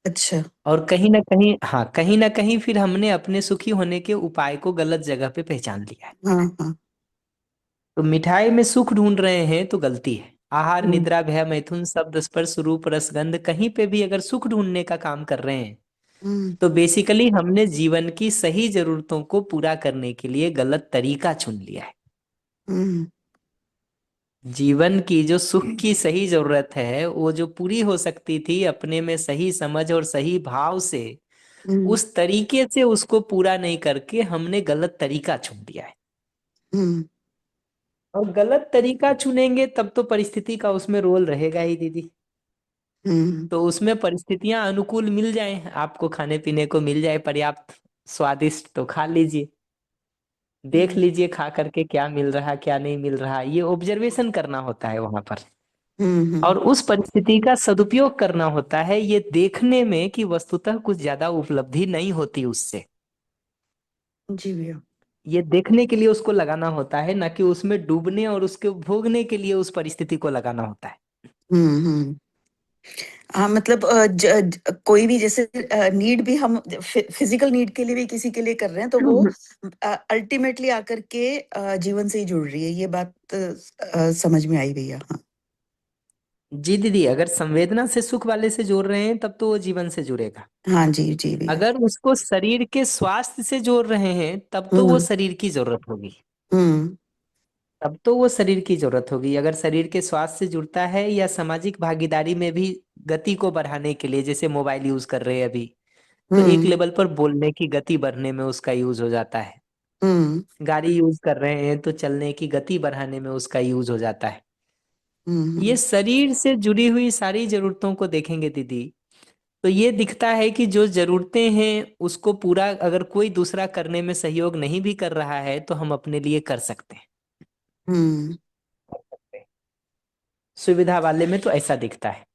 अच्छा। और कहीं ना कहीं, हाँ कहीं ना कहीं फिर हमने अपने सुखी होने के उपाय को गलत जगह पे पहचान लिया है। हाँ, हाँ। तो मिठाई में सुख ढूंढ रहे हैं तो गलती है। आहार हम्म। निद्रा भय मैथुन शब्द स्पर्श रूप रसगंध, कहीं पे भी अगर सुख ढूंढने का काम कर रहे हैं हम्म। तो बेसिकली हमने जीवन की सही जरूरतों को पूरा करने के लिए गलत तरीका चुन लिया है। हम्म। जीवन की जो सुख की सही जरूरत है वो जो पूरी हो सकती थी अपने में सही समझ और सही भाव से, हम्म। उस तरीके से उसको पूरा नहीं करके हमने गलत तरीका चुन लिया है। हम्म। और गलत तरीका चुनेंगे तब तो परिस्थिति का उसमें रोल रहेगा ही दीदी। हम्म। तो उसमें परिस्थितियां अनुकूल मिल जाए, आपको खाने पीने को मिल जाए पर्याप्त स्वादिष्ट, तो खा लीजिए, देख हम्म। लीजिए खा करके क्या मिल रहा क्या नहीं मिल रहा, ये ऑब्जर्वेशन करना होता है वहां पर। हम्म। और उस परिस्थिति का सदुपयोग करना होता है ये देखने में कि वस्तुतः कुछ ज्यादा उपलब्धि नहीं होती उससे। जी भैया। ये देखने के लिए उसको लगाना होता है, ना कि उसमें डूबने और उसके भोगने के लिए उस परिस्थिति को लगाना होता है। हम्म। हाँ, मतलब कोई भी जैसे नीड भी हम फिजिकल नीड के लिए भी किसी के लिए कर रहे हैं, तो वो अल्टीमेटली आकर के जीवन से ही जुड़ रही है। ये बात समझ में आई भैया। हाँ। जी दीदी, अगर संवेदना से सुख वाले से जोड़ रहे हैं तब तो वो जीवन से जुड़ेगा। हाँ जी, जी भैया। अगर उसको शरीर के स्वास्थ्य से जोड़ रहे हैं तब तो वो हम्म। शरीर की जरूरत होगी। हम्म। तब तो वो शरीर की जरूरत होगी। अगर शरीर के स्वास्थ्य से जुड़ता है या सामाजिक भागीदारी में भी गति को बढ़ाने के लिए, जैसे मोबाइल यूज कर रहे हैं अभी, तो एक हम्म लेवल पर बोलने की गति बढ़ने में उसका यूज हो जाता है। गाड़ी यूज कर रहे हैं तो चलने की गति बढ़ाने में उसका यूज हो जाता है। ये हम्म शरीर से जुड़ी हुई सारी जरूरतों को देखेंगे दीदी, तो ये दिखता है कि जो जरूरतें हैं उसको पूरा अगर कोई दूसरा करने में सहयोग नहीं भी कर रहा है तो हम अपने लिए कर सकते हैं। हम्म सुविधा वाले में तो ऐसा दिखता है।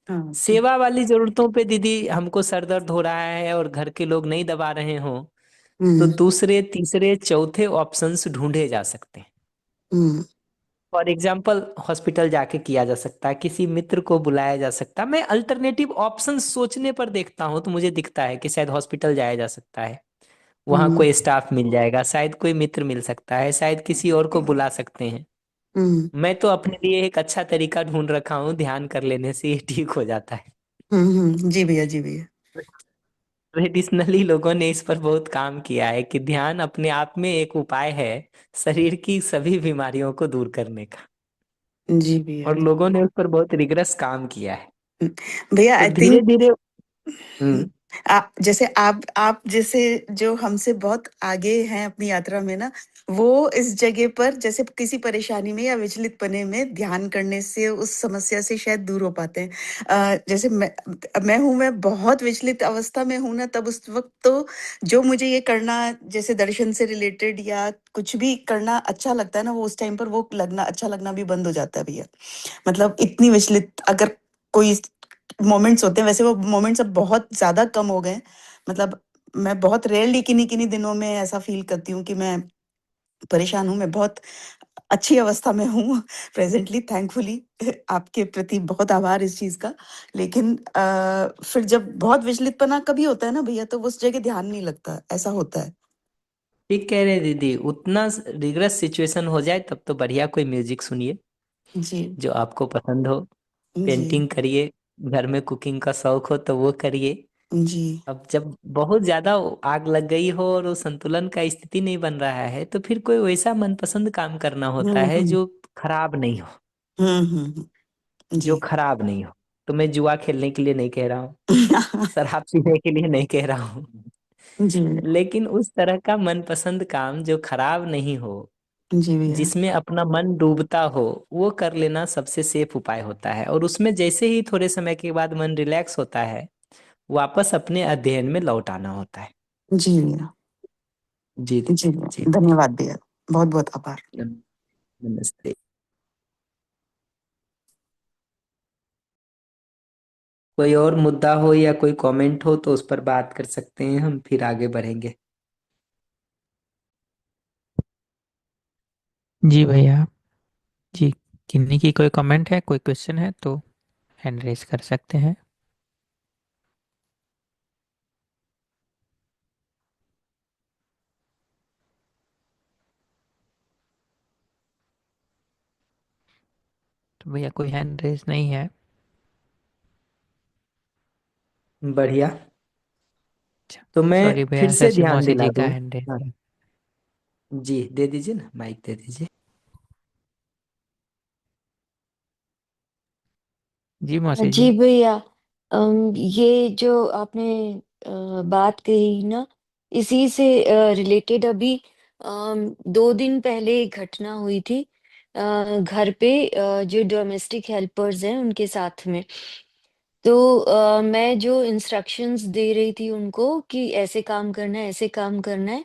हाँ जी। सेवा वाली जरूरतों पे दीदी, हमको सर दर्द हो रहा है और घर के लोग नहीं दबा रहे हो, तो हम्म दूसरे तीसरे चौथे ऑप्शंस ढूंढे जा सकते हैं। हम्म फॉर एग्जाम्पल हॉस्पिटल जाके किया जा सकता है, किसी मित्र को बुलाया जा सकता है। मैं अल्टरनेटिव ऑप्शन सोचने पर देखता हूँ तो मुझे दिखता है कि शायद हॉस्पिटल जाया जा सकता है, वहां हम्म कोई स्टाफ मिल जाएगा, शायद कोई मित्र मिल सकता है, शायद किसी और को बुला सकते हैं। हम्म मैं तो अपने लिए एक अच्छा तरीका ढूंढ रखा हूँ, ध्यान कर लेने से ये ठीक हो जाता है। जी भैया, जी भैया। ट्रेडिशनली लोगों ने इस पर बहुत काम किया है कि ध्यान अपने आप में एक उपाय है शरीर की सभी बीमारियों को दूर करने का, जी भैया। और लोगों ने उस पर बहुत रिगरस काम किया है। भैया तो आई धीरे थिंक धीरे हम्म आप जैसे आप जैसे जो हमसे बहुत आगे हैं अपनी यात्रा में ना, वो इस जगह पर जैसे किसी परेशानी में या विचलित पने में ध्यान करने से उस समस्या से शायद दूर हो पाते हैं। जैसे मैं बहुत विचलित अवस्था में हूं ना, तब उस वक्त तो जो मुझे ये करना, जैसे दर्शन से रिलेटेड या कुछ भी करना अच्छा लगता है ना, वो उस टाइम पर वो लगना अच्छा लगना भी बंद हो जाता है भैया। मतलब इतनी विचलित अगर कोई मोमेंट्स होते हैं, वैसे वो मोमेंट्स अब बहुत ज्यादा कम हो गए हैं। मतलब मैं बहुत रेयरली किन्हीं किन्हीं दिनों में ऐसा फील करती हूँ कि मैं परेशान हूँ। मैं बहुत अच्छी अवस्था में हूँ प्रेजेंटली, थैंकफुली। आपके प्रति बहुत आभार इस चीज का। लेकिन फिर जब बहुत विचलितपना कभी होता है ना भैया, तो उस जगह ध्यान नहीं लगता, ऐसा होता है। ठीक कह रहे हैं दीदी, उतना रिगरस सिचुएशन हो जाए तब तो बढ़िया कोई म्यूजिक सुनिए जी जो आपको पसंद हो, जी पेंटिंग करिए, घर में कुकिंग का शौक हो तो वो करिए। जी अब जब बहुत ज्यादा आग लग गई हो और वो संतुलन का स्थिति नहीं बन रहा है तो फिर कोई वैसा मनपसंद काम करना होता है हम्म जो खराब नहीं हो, हम्म, जी जो खराब नहीं हो। तो मैं जुआ खेलने के लिए नहीं कह रहा हूँ, शराब पीने के लिए नहीं कह रहा हूँ, जी लेकिन उस तरह का मनपसंद काम जो खराब नहीं हो, जी भैया। जिसमें अपना मन डूबता हो, वो कर लेना सबसे सेफ उपाय होता है। और उसमें जैसे ही थोड़े समय के बाद मन रिलैक्स होता है, वापस अपने अध्ययन में लौट आना होता है। जी भैया। जी जी दीदी जी। भैया, धन्यवाद भैया, बहुत बहुत आभार। नमस्ते। कोई और मुद्दा हो या कोई कमेंट हो तो उस पर बात कर सकते हैं, हम फिर आगे बढ़ेंगे। जी भैया। जी, किन्हीं की कोई कमेंट है, कोई क्वेश्चन है तो हैंड रेज कर सकते हैं। तो भैया कोई हैंड रेज नहीं है। बढ़िया। तो सॉरी मैं फिर भैया, से शशि ध्यान मौसी जी दिला का दूं। हैंड रेज हाँ है। जी, दे दीजिए ना, माइक दे दीजिए। जी मौसी जी जी। भैया, ये जो आपने बात कही ना, इसी से रिलेटेड अभी 2 दिन पहले एक घटना हुई थी घर पे, जो डोमेस्टिक हेल्पर्स हैं उनके साथ में। तो मैं जो इंस्ट्रक्शंस दे रही थी उनको कि ऐसे काम करना है, ऐसे काम करना है,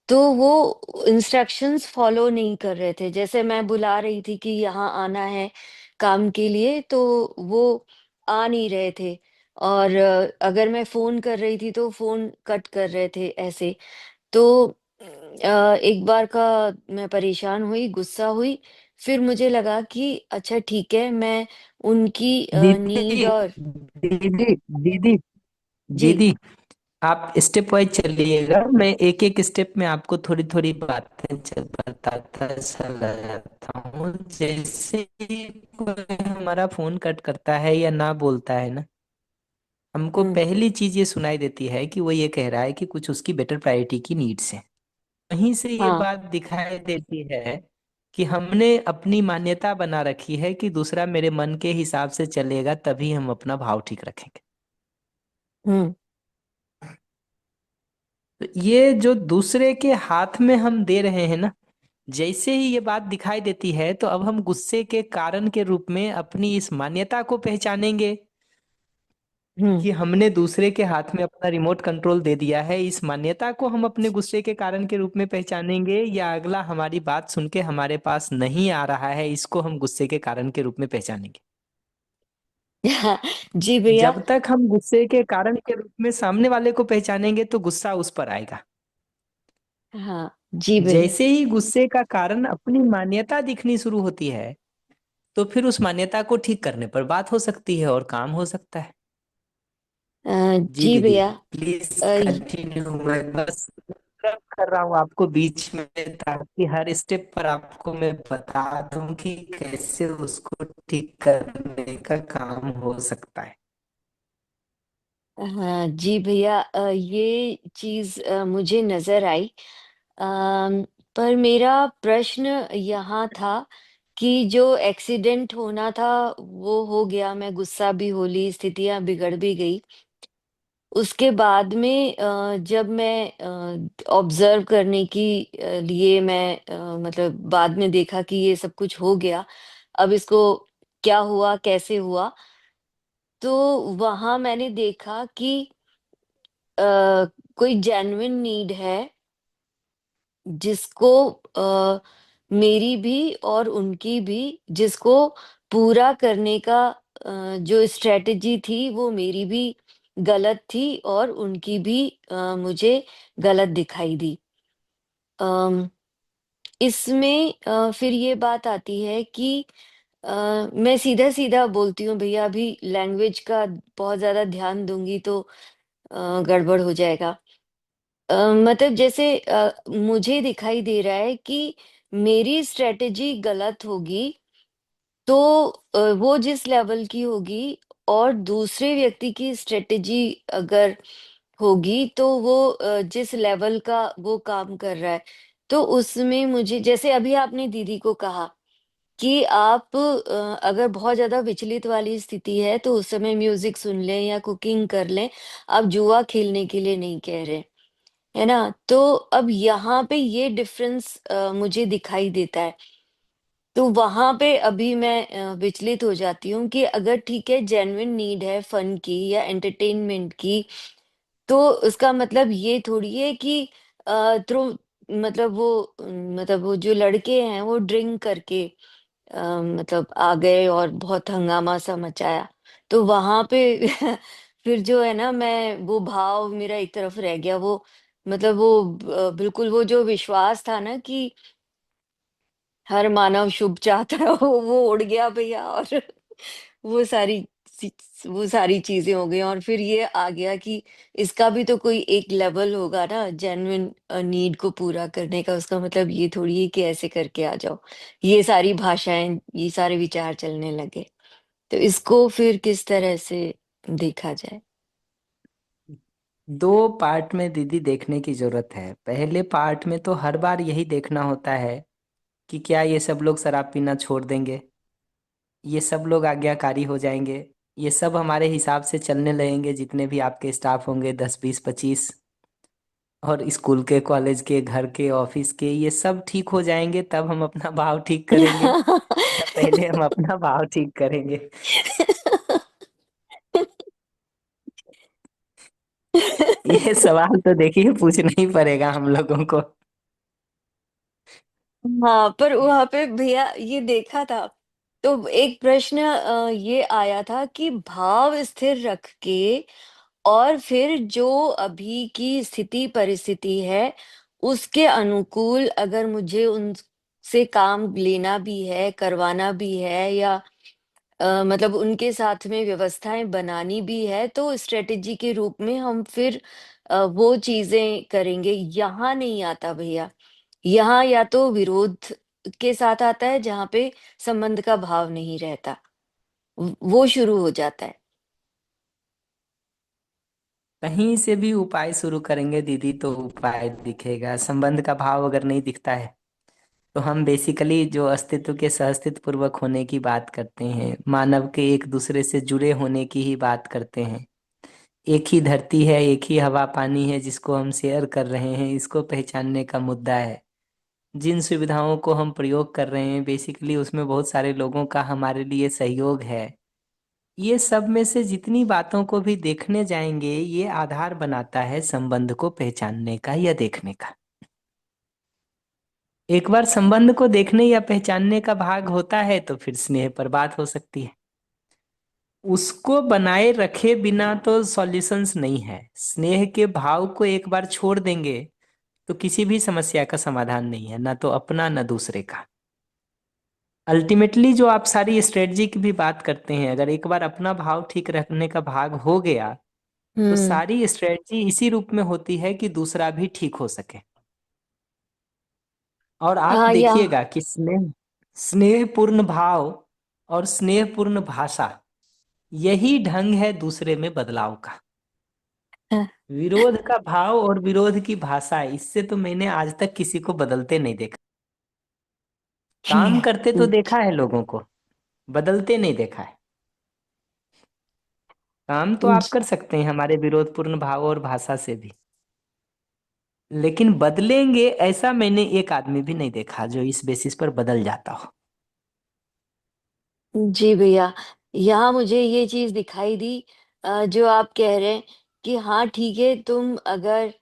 तो वो इंस्ट्रक्शंस फॉलो नहीं कर रहे थे। जैसे मैं बुला रही थी कि यहाँ आना है काम के लिए, तो वो आ नहीं रहे थे। और अगर मैं फ़ोन कर रही थी तो फ़ोन कट कर रहे थे ऐसे। तो एक बार का मैं परेशान हुई, गुस्सा हुई, फिर मुझे लगा कि अच्छा ठीक है, मैं उनकी नीड दीदी और दीदी दीदी जी, दीदी, आप स्टेप वाइज चलिएगा, मैं एक एक स्टेप में आपको थोड़ी थोड़ी बातें बताता चला जाता हूँ। जैसे ही कोई हमारा फोन कट करता है या ना बोलता है ना, हमको हुँ, पहली चीज ये सुनाई देती है कि वो ये कह रहा है कि कुछ उसकी बेटर प्रायोरिटी की नीड्स है। वहीं से ये हाँ, बात दिखाई देती है कि हमने अपनी मान्यता बना रखी है कि दूसरा मेरे मन के हिसाब से चलेगा तभी हम अपना भाव ठीक रखेंगे। हुँ, तो ये जो दूसरे के हाथ में हम दे रहे हैं ना, जैसे ही ये बात दिखाई देती है तो अब हम गुस्से के कारण के रूप में अपनी इस मान्यता को पहचानेंगे हम्म कि हमने दूसरे के हाथ में अपना रिमोट कंट्रोल दे दिया है। इस मान्यता को हम अपने गुस्से के कारण के रूप में पहचानेंगे, या अगला हमारी बात सुन के हमारे पास नहीं आ रहा है, इसको हम गुस्से के कारण के रूप में पहचानेंगे। जी भैया। जब तक हम गुस्से के कारण के रूप में सामने वाले को पहचानेंगे तो गुस्सा उस पर आएगा। हाँ जी भैया। जैसे ही गुस्से का कारण अपनी मान्यता दिखनी शुरू होती है तो फिर उस मान्यता को ठीक करने पर बात हो सकती है और काम हो सकता है। जी जी दीदी, भैया। प्लीज अ, य- कंटिन्यू। मैं बस interrupt कर रहा हूँ आपको बीच में, ताकि हर स्टेप पर आपको मैं बता दूं कि कैसे उसको ठीक करने का काम हो सकता है। हाँ जी भैया, ये चीज मुझे नजर आई। अम, पर मेरा प्रश्न यहाँ था कि जो एक्सीडेंट होना था वो हो गया, मैं गुस्सा भी हो ली, स्थितियां बिगड़ भी गई। उसके बाद में जब मैं ऑब्जर्व करने की लिए मैं मतलब बाद में देखा कि ये सब कुछ हो गया, अब इसको क्या हुआ, कैसे हुआ, तो वहां मैंने देखा कि अ, कोई जेन्युइन नीड है जिसको मेरी भी और उनकी भी, जिसको पूरा करने का जो स्ट्रेटजी थी वो मेरी भी गलत थी और उनकी भी मुझे गलत दिखाई दी। अम, इसमें फिर ये बात आती है कि मैं सीधा-सीधा बोलती हूँ भैया, अभी लैंग्वेज का बहुत ज़्यादा ध्यान दूँगी तो गड़बड़ हो जाएगा। मतलब जैसे मुझे दिखाई दे रहा है कि मेरी स्ट्रैटेजी गलत होगी, तो वो जिस लेवल की होगी और दूसरे व्यक्ति की स्ट्रैटेजी अगर होगी तो वो जिस लेवल का वो काम कर रहा है, तो उसमें मुझे, जैसे अभी आपने दीदी को कहा कि आप अगर बहुत ज़्यादा विचलित वाली स्थिति है तो उस समय म्यूज़िक सुन लें या कुकिंग कर लें, आप जुआ खेलने के लिए नहीं कह रहे, है ना? तो अब यहाँ पे ये डिफ़रेंस मुझे दिखाई देता है। तो वहाँ पे अभी मैं विचलित हो जाती हूँ कि अगर ठीक है, जेन्युइन नीड है फन की या एंटरटेनमेंट की, तो उसका मतलब ये थोड़ी है कि थ्रू मतलब वो जो लड़के हैं वो ड्रिंक करके मतलब आ गए और बहुत हंगामा सा मचाया। तो वहाँ पे फिर जो है ना, मैं वो भाव मेरा एक तरफ रह गया, वो मतलब वो बिल्कुल वो जो विश्वास था ना कि हर मानव शुभ चाहता है, वो उड़ गया भैया, और वो सारी सी वो सारी चीज़ें हो गई, और फिर ये आ गया कि इसका भी तो कोई एक लेवल होगा ना जेन्युइन नीड को पूरा करने का। उसका मतलब ये थोड़ी है कि ऐसे करके आ जाओ। ये सारी भाषाएँ, ये सारे विचार चलने लगे। तो इसको फिर किस तरह से देखा जाए? दो पार्ट में दीदी देखने की जरूरत है। पहले पार्ट में तो हर बार यही देखना होता है कि क्या ये सब लोग शराब पीना छोड़ देंगे, ये सब लोग आज्ञाकारी हो जाएंगे, ये सब हमारे हिसाब से चलने लगेंगे, जितने भी आपके स्टाफ होंगे 10 20 25, और स्कूल के, कॉलेज के, घर के, ऑफिस के, ये सब ठीक हो जाएंगे, तब हम अपना भाव ठीक करेंगे, या पहले हम अपना भाव ठीक करेंगे। ये सवाल तो देखिए पूछना ही पड़ेगा हम लोगों को। हाँ, पर वहाँ पे भैया ये देखा था, तो एक प्रश्न ये आया था कि भाव स्थिर रख के और फिर जो अभी की स्थिति परिस्थिति है, उसके अनुकूल अगर मुझे उनसे काम लेना भी है, करवाना भी है, या मतलब उनके साथ में व्यवस्थाएँ बनानी भी है, तो स्ट्रैटेजी के रूप में हम फिर वो चीज़ें करेंगे। यहाँ नहीं आता भैया। यहाँ या तो विरोध के साथ आता है, जहाँ पे संबंध का भाव नहीं रहता, वो शुरू हो जाता है। कहीं से भी उपाय शुरू करेंगे दीदी तो उपाय दिखेगा। संबंध का भाव अगर नहीं दिखता है तो हम बेसिकली जो अस्तित्व के सहअस्तित्व पूर्वक होने की बात करते हैं, मानव के एक दूसरे से जुड़े होने की ही बात करते हैं, एक ही धरती है, एक ही हवा पानी है जिसको हम शेयर कर रहे हैं, इसको पहचानने का मुद्दा है। जिन सुविधाओं को हम प्रयोग कर रहे हैं बेसिकली उसमें बहुत सारे लोगों का हमारे लिए सहयोग है। ये सब में से जितनी बातों को भी देखने जाएंगे ये आधार बनाता है संबंध को पहचानने का या देखने का। एक बार संबंध को देखने या पहचानने का भाग होता है तो फिर स्नेह पर बात हो सकती है। उसको बनाए रखे बिना तो सॉल्यूशंस नहीं है। स्नेह के भाव को एक बार छोड़ देंगे तो किसी भी समस्या का समाधान नहीं है, ना तो अपना ना दूसरे का। अल्टीमेटली जो आप सारी स्ट्रेटजी की भी बात करते हैं, अगर एक बार अपना भाव ठीक रखने का भाग हो गया तो हम्म। सारी स्ट्रेटजी इसी रूप में होती है कि दूसरा भी ठीक हो सके। और आप हाँ या देखिएगा कि स्नेहपूर्ण भाव और स्नेहपूर्ण भाषा यही ढंग है दूसरे में बदलाव का। विरोध का भाव और विरोध की भाषा, इससे तो मैंने आज तक किसी को बदलते नहीं देखा। काम करते तो देखा है लोगों को, बदलते नहीं देखा है। काम तो आप कर सकते हैं हमारे विरोधपूर्ण भाव और भाषा से भी, लेकिन बदलेंगे ऐसा मैंने एक आदमी भी नहीं देखा जो इस बेसिस पर बदल जाता हो। जी भैया, यहाँ मुझे ये चीज दिखाई दी, जो आप कह रहे हैं कि हाँ ठीक है, तुम अगर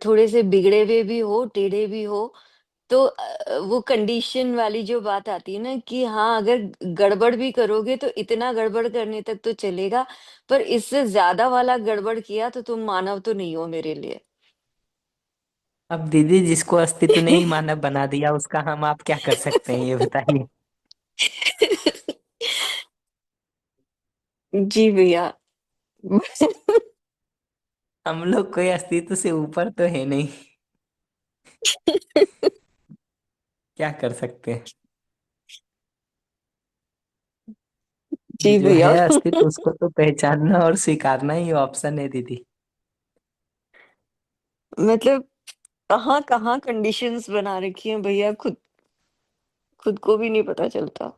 थोड़े से बिगड़े हुए भी हो, टेढ़े भी हो, तो वो कंडीशन वाली जो बात आती है ना कि हाँ, अगर गड़बड़ भी करोगे तो इतना गड़बड़ करने तक तो चलेगा, पर इससे ज्यादा वाला गड़बड़ किया तो तुम मानव तो नहीं हो मेरे लिए। अब दीदी, जिसको अस्तित्व ने ही मानव बना दिया उसका हम आप क्या कर सकते हैं ये बताइए। जी भैया। हम लोग कोई अस्तित्व से ऊपर तो है नहीं, क्या कर सकते हैं। जी जो भैया। है अस्तित्व उसको तो पहचानना और स्वीकारना ही ऑप्शन है दीदी। मतलब कहाँ कहाँ कंडीशंस बना रखी हैं भैया, खुद खुद को भी नहीं पता चलता।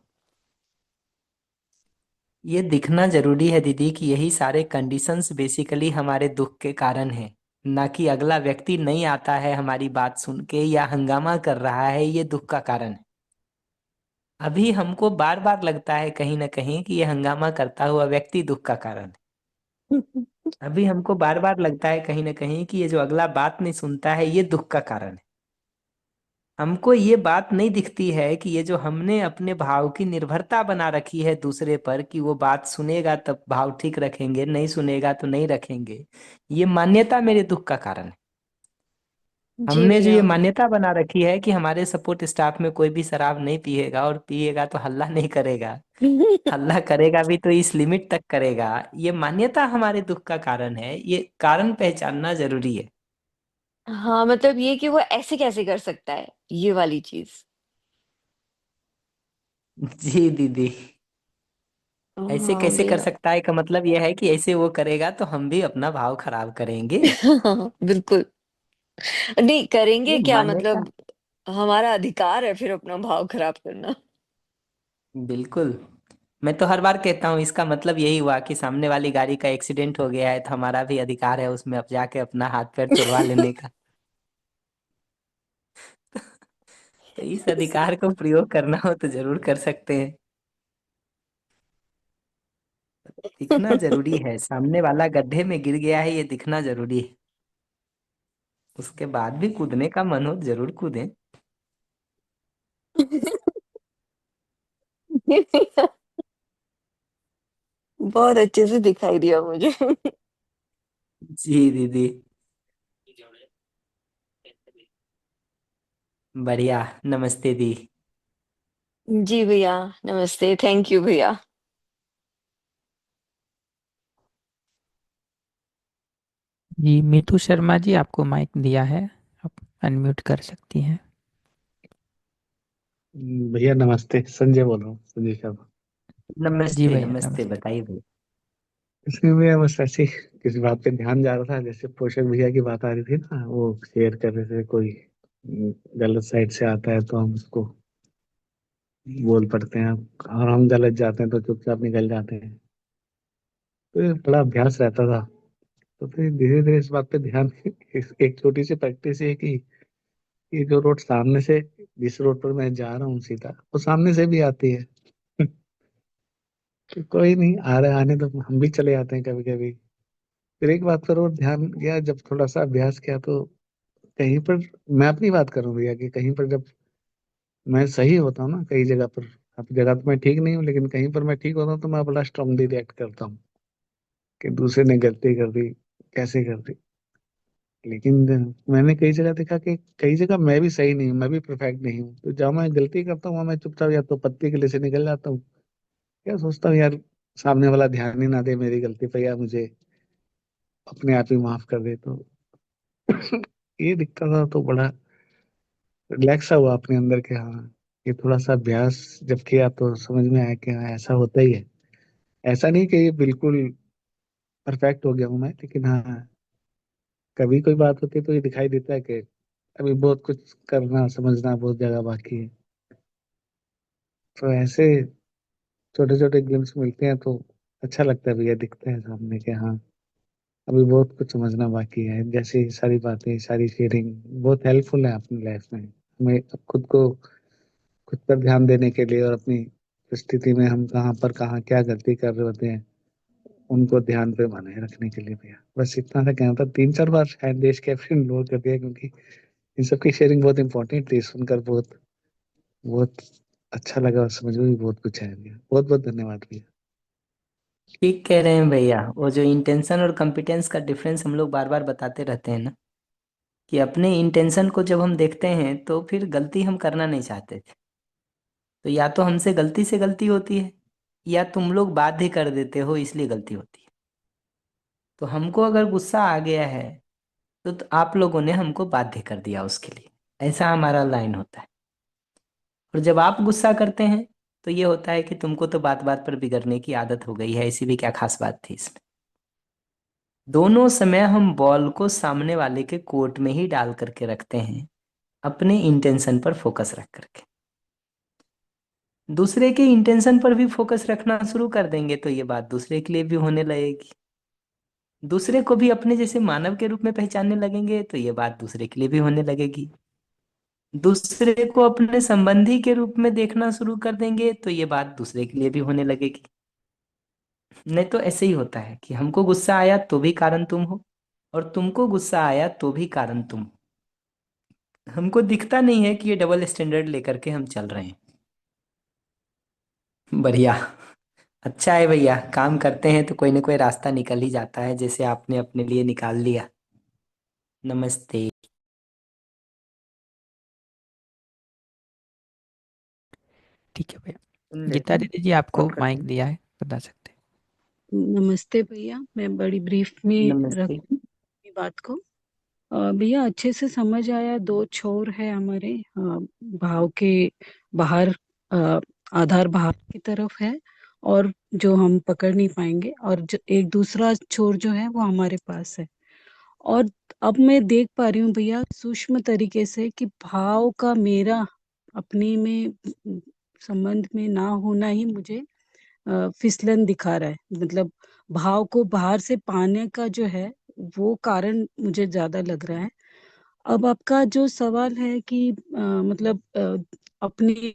ये दिखना जरूरी है दीदी कि यही सारे कंडीशंस बेसिकली हमारे दुख के कारण है, ना कि अगला व्यक्ति नहीं आता है हमारी बात सुन के या हंगामा कर रहा है ये दुख का कारण है। अभी हमको बार बार लगता है कहीं ना कहीं कि ये हंगामा करता हुआ व्यक्ति दुख का कारण है। अभी हमको बार बार लगता है कहीं ना कहीं कि ये जो अगला बात नहीं सुनता है ये दुख का कारण है। हमको ये बात नहीं दिखती है कि ये जो हमने अपने भाव की निर्भरता बना रखी है दूसरे पर कि वो बात सुनेगा तब भाव ठीक रखेंगे, नहीं सुनेगा तो नहीं रखेंगे, ये मान्यता मेरे दुख का कारण है। जी हमने जो ये भैया। मान्यता बना रखी है कि हमारे सपोर्ट स्टाफ में कोई भी शराब नहीं पिएगा और पिएगा तो हल्ला नहीं करेगा, हल्ला करेगा भी तो इस लिमिट तक करेगा, ये मान्यता हमारे दुख का कारण है। ये कारण पहचानना जरूरी है। हाँ, मतलब ये कि वो ऐसे कैसे कर सकता है ये वाली चीज। जी दीदी, ऐसे हाँ कैसे कर भैया। सकता है का मतलब यह है कि ऐसे वो करेगा तो हम भी अपना भाव खराब करेंगे। हाँ, बिल्कुल। नहीं ये करेंगे क्या, मान्यता, मतलब हमारा अधिकार है फिर अपना भाव खराब करना। बिल्कुल। मैं तो हर बार कहता हूँ इसका मतलब यही हुआ कि सामने वाली गाड़ी का एक्सीडेंट हो गया है तो हमारा भी अधिकार है उसमें अब जाके अपना हाथ पैर तुड़वा लेने का। तो इस अधिकार को प्रयोग करना हो तो जरूर कर सकते हैं। दिखना जरूरी है, सामने वाला गड्ढे में गिर गया है ये दिखना जरूरी है। उसके बाद भी कूदने का मन हो तो जरूर कूदें। बहुत अच्छे से दिखाई दिया मुझे। जी दीदी, बढ़िया। नमस्ते दी। जी भैया, नमस्ते, थैंक यू भैया। जी मीतू शर्मा जी, आपको माइक दिया है, आप अनम्यूट कर सकती हैं। भैया नमस्ते, संजय बोल रहा हूँ, संजय शर्मा। जी नमस्ते भैया नमस्ते, नमस्ते। बताइए भैया। इसमें भैया बस ऐसे ही किसी बात पे ध्यान जा रहा था, जैसे पोषक भैया की बात आ रही थी ना, वो शेयर कर रहे थे कोई गलत साइड से आता है तो हम उसको बोल पड़ते हैं, और हम गलत जाते हैं तो चुपचाप निकल जाते हैं। तो ये बड़ा अभ्यास रहता था तो फिर धीरे धीरे इस बात पे ध्यान एक छोटी सी प्रैक्टिस है कि ये जो रोड सामने से, जिस रोड पर मैं जा रहा हूँ सीधा, वो सामने से भी आती है। तो कोई नहीं, आ रहा है आने तो हम भी चले जाते हैं कभी कभी। फिर एक बात पर और ध्यान गया, जब थोड़ा सा अभ्यास किया तो कहीं पर, मैं अपनी बात करूं भैया, कि कहीं पर जब मैं सही होता हूँ ना, कई जगह पर, अब जगह तो मैं ठीक नहीं हूँ, लेकिन कहीं पर मैं ठीक होता हूँ तो मैं बड़ा स्ट्रांगली रिएक्ट करता हूँ कि दूसरे ने गलती कर दी, कैसे कर दी। लेकिन मैंने कई जगह देखा कि कई जगह मैं भी सही नहीं हूँ, मैं भी परफेक्ट नहीं हूँ, तो जहाँ मैं गलती करता हूँ वहाँ मैं चुपचाप या तो पत्ती के लिए से निकल जाता हूँ, या सोचता हूँ यार सामने वाला ध्यान ही ना दे मेरी गलती पे, या मुझे अपने आप ही माफ कर दे। तो ये दिखता था तो बड़ा रिलैक्स सा हुआ अपने अंदर के, हाँ ये थोड़ा सा अभ्यास जब किया तो समझ में आया कि हाँ ऐसा होता ही है। ऐसा नहीं कि ये बिल्कुल परफेक्ट हो गया हूँ मैं, लेकिन हाँ कभी कोई बात होती है तो ये दिखाई देता है कि अभी बहुत कुछ करना समझना बहुत जगह बाकी है। तो ऐसे छोटे छोटे ग्लिम्स मिलते हैं तो अच्छा लगता है भैया, दिखते हैं सामने के, हाँ अभी बहुत कुछ समझना बाकी है। जैसे ये सारी बातें, सारी शेयरिंग बहुत हेल्पफुल है अपनी लाइफ में, हमें अब खुद को, खुद पर ध्यान देने के लिए, और अपनी स्थिति में हम कहाँ पर कहाँ क्या गलती कर रहे होते हैं उनको ध्यान पे बनाए रखने के लिए भैया। बस इतना सा कहना था, 3-4 बार शायद देश के इन्वॉल्व कर दिया, क्योंकि इन सब की शेयरिंग बहुत इंपॉर्टेंट थी, सुनकर बहुत बहुत अच्छा लगा, और समझ में भी बहुत कुछ आया भैया। बहुत बहुत धन्यवाद भैया। ठीक कह रहे हैं भैया। वो जो इंटेंशन और कंपिटेंस का डिफरेंस हम लोग बार बार बताते रहते हैं ना, कि अपने इंटेंशन को जब हम देखते हैं तो फिर गलती हम करना नहीं चाहते थे, तो या तो हमसे गलती से गलती होती है, या तुम लोग बाध्य कर देते हो इसलिए गलती होती है। तो हमको अगर गुस्सा आ गया है तो आप लोगों ने हमको बाध्य कर दिया उसके लिए, ऐसा हमारा लाइन होता है। और जब आप गुस्सा करते हैं तो ये होता है कि तुमको तो बात बात पर बिगड़ने की आदत हो गई है, ऐसी भी क्या खास बात थी इसमें। दोनों समय हम बॉल को सामने वाले के कोर्ट में ही डाल करके रखते हैं, अपने इंटेंशन पर फोकस रख करके। दूसरे के इंटेंशन पर भी फोकस रखना शुरू कर देंगे तो ये बात दूसरे के लिए भी होने लगेगी। दूसरे को भी अपने जैसे मानव के रूप में पहचानने लगेंगे तो ये बात दूसरे के लिए भी होने लगेगी। दूसरे को अपने संबंधी के रूप में देखना शुरू कर देंगे तो ये बात दूसरे के लिए भी होने लगेगी। नहीं तो ऐसे ही होता है कि हमको गुस्सा आया तो भी कारण तुम हो, और तुमको गुस्सा आया तो भी कारण तुम हो। हमको दिखता नहीं है कि ये डबल स्टैंडर्ड लेकर के हम चल रहे हैं। बढ़िया, अच्छा है भैया, काम करते हैं तो कोई ना कोई रास्ता निकल ही जाता है, जैसे आपने अपने लिए निकाल लिया। नमस्ते। ठीक है भैया। सुन गीता लेते हैं दीदी जी आपको और करते माइक हैं। दिया है, बता सकते हैं। नमस्ते भैया, मैं बड़ी ब्रीफ में नमस्ते। रखूंगी बात को। भैया अच्छे से समझ आया, दो छोर है हमारे, भाव के बाहर, अ, आधार भाव की तरफ है, और जो हम पकड़ नहीं पाएंगे, और जो एक दूसरा छोर जो है वो हमारे पास है। और अब मैं देख पा रही हूँ भैया सूक्ष्म तरीके से कि भाव का मेरा अपने में संबंध में ना होना ही मुझे फिसलन दिखा रहा है। मतलब भाव को बाहर से पाने का जो है वो कारण मुझे ज्यादा लग रहा है। अब आपका जो सवाल है कि मतलब अपनी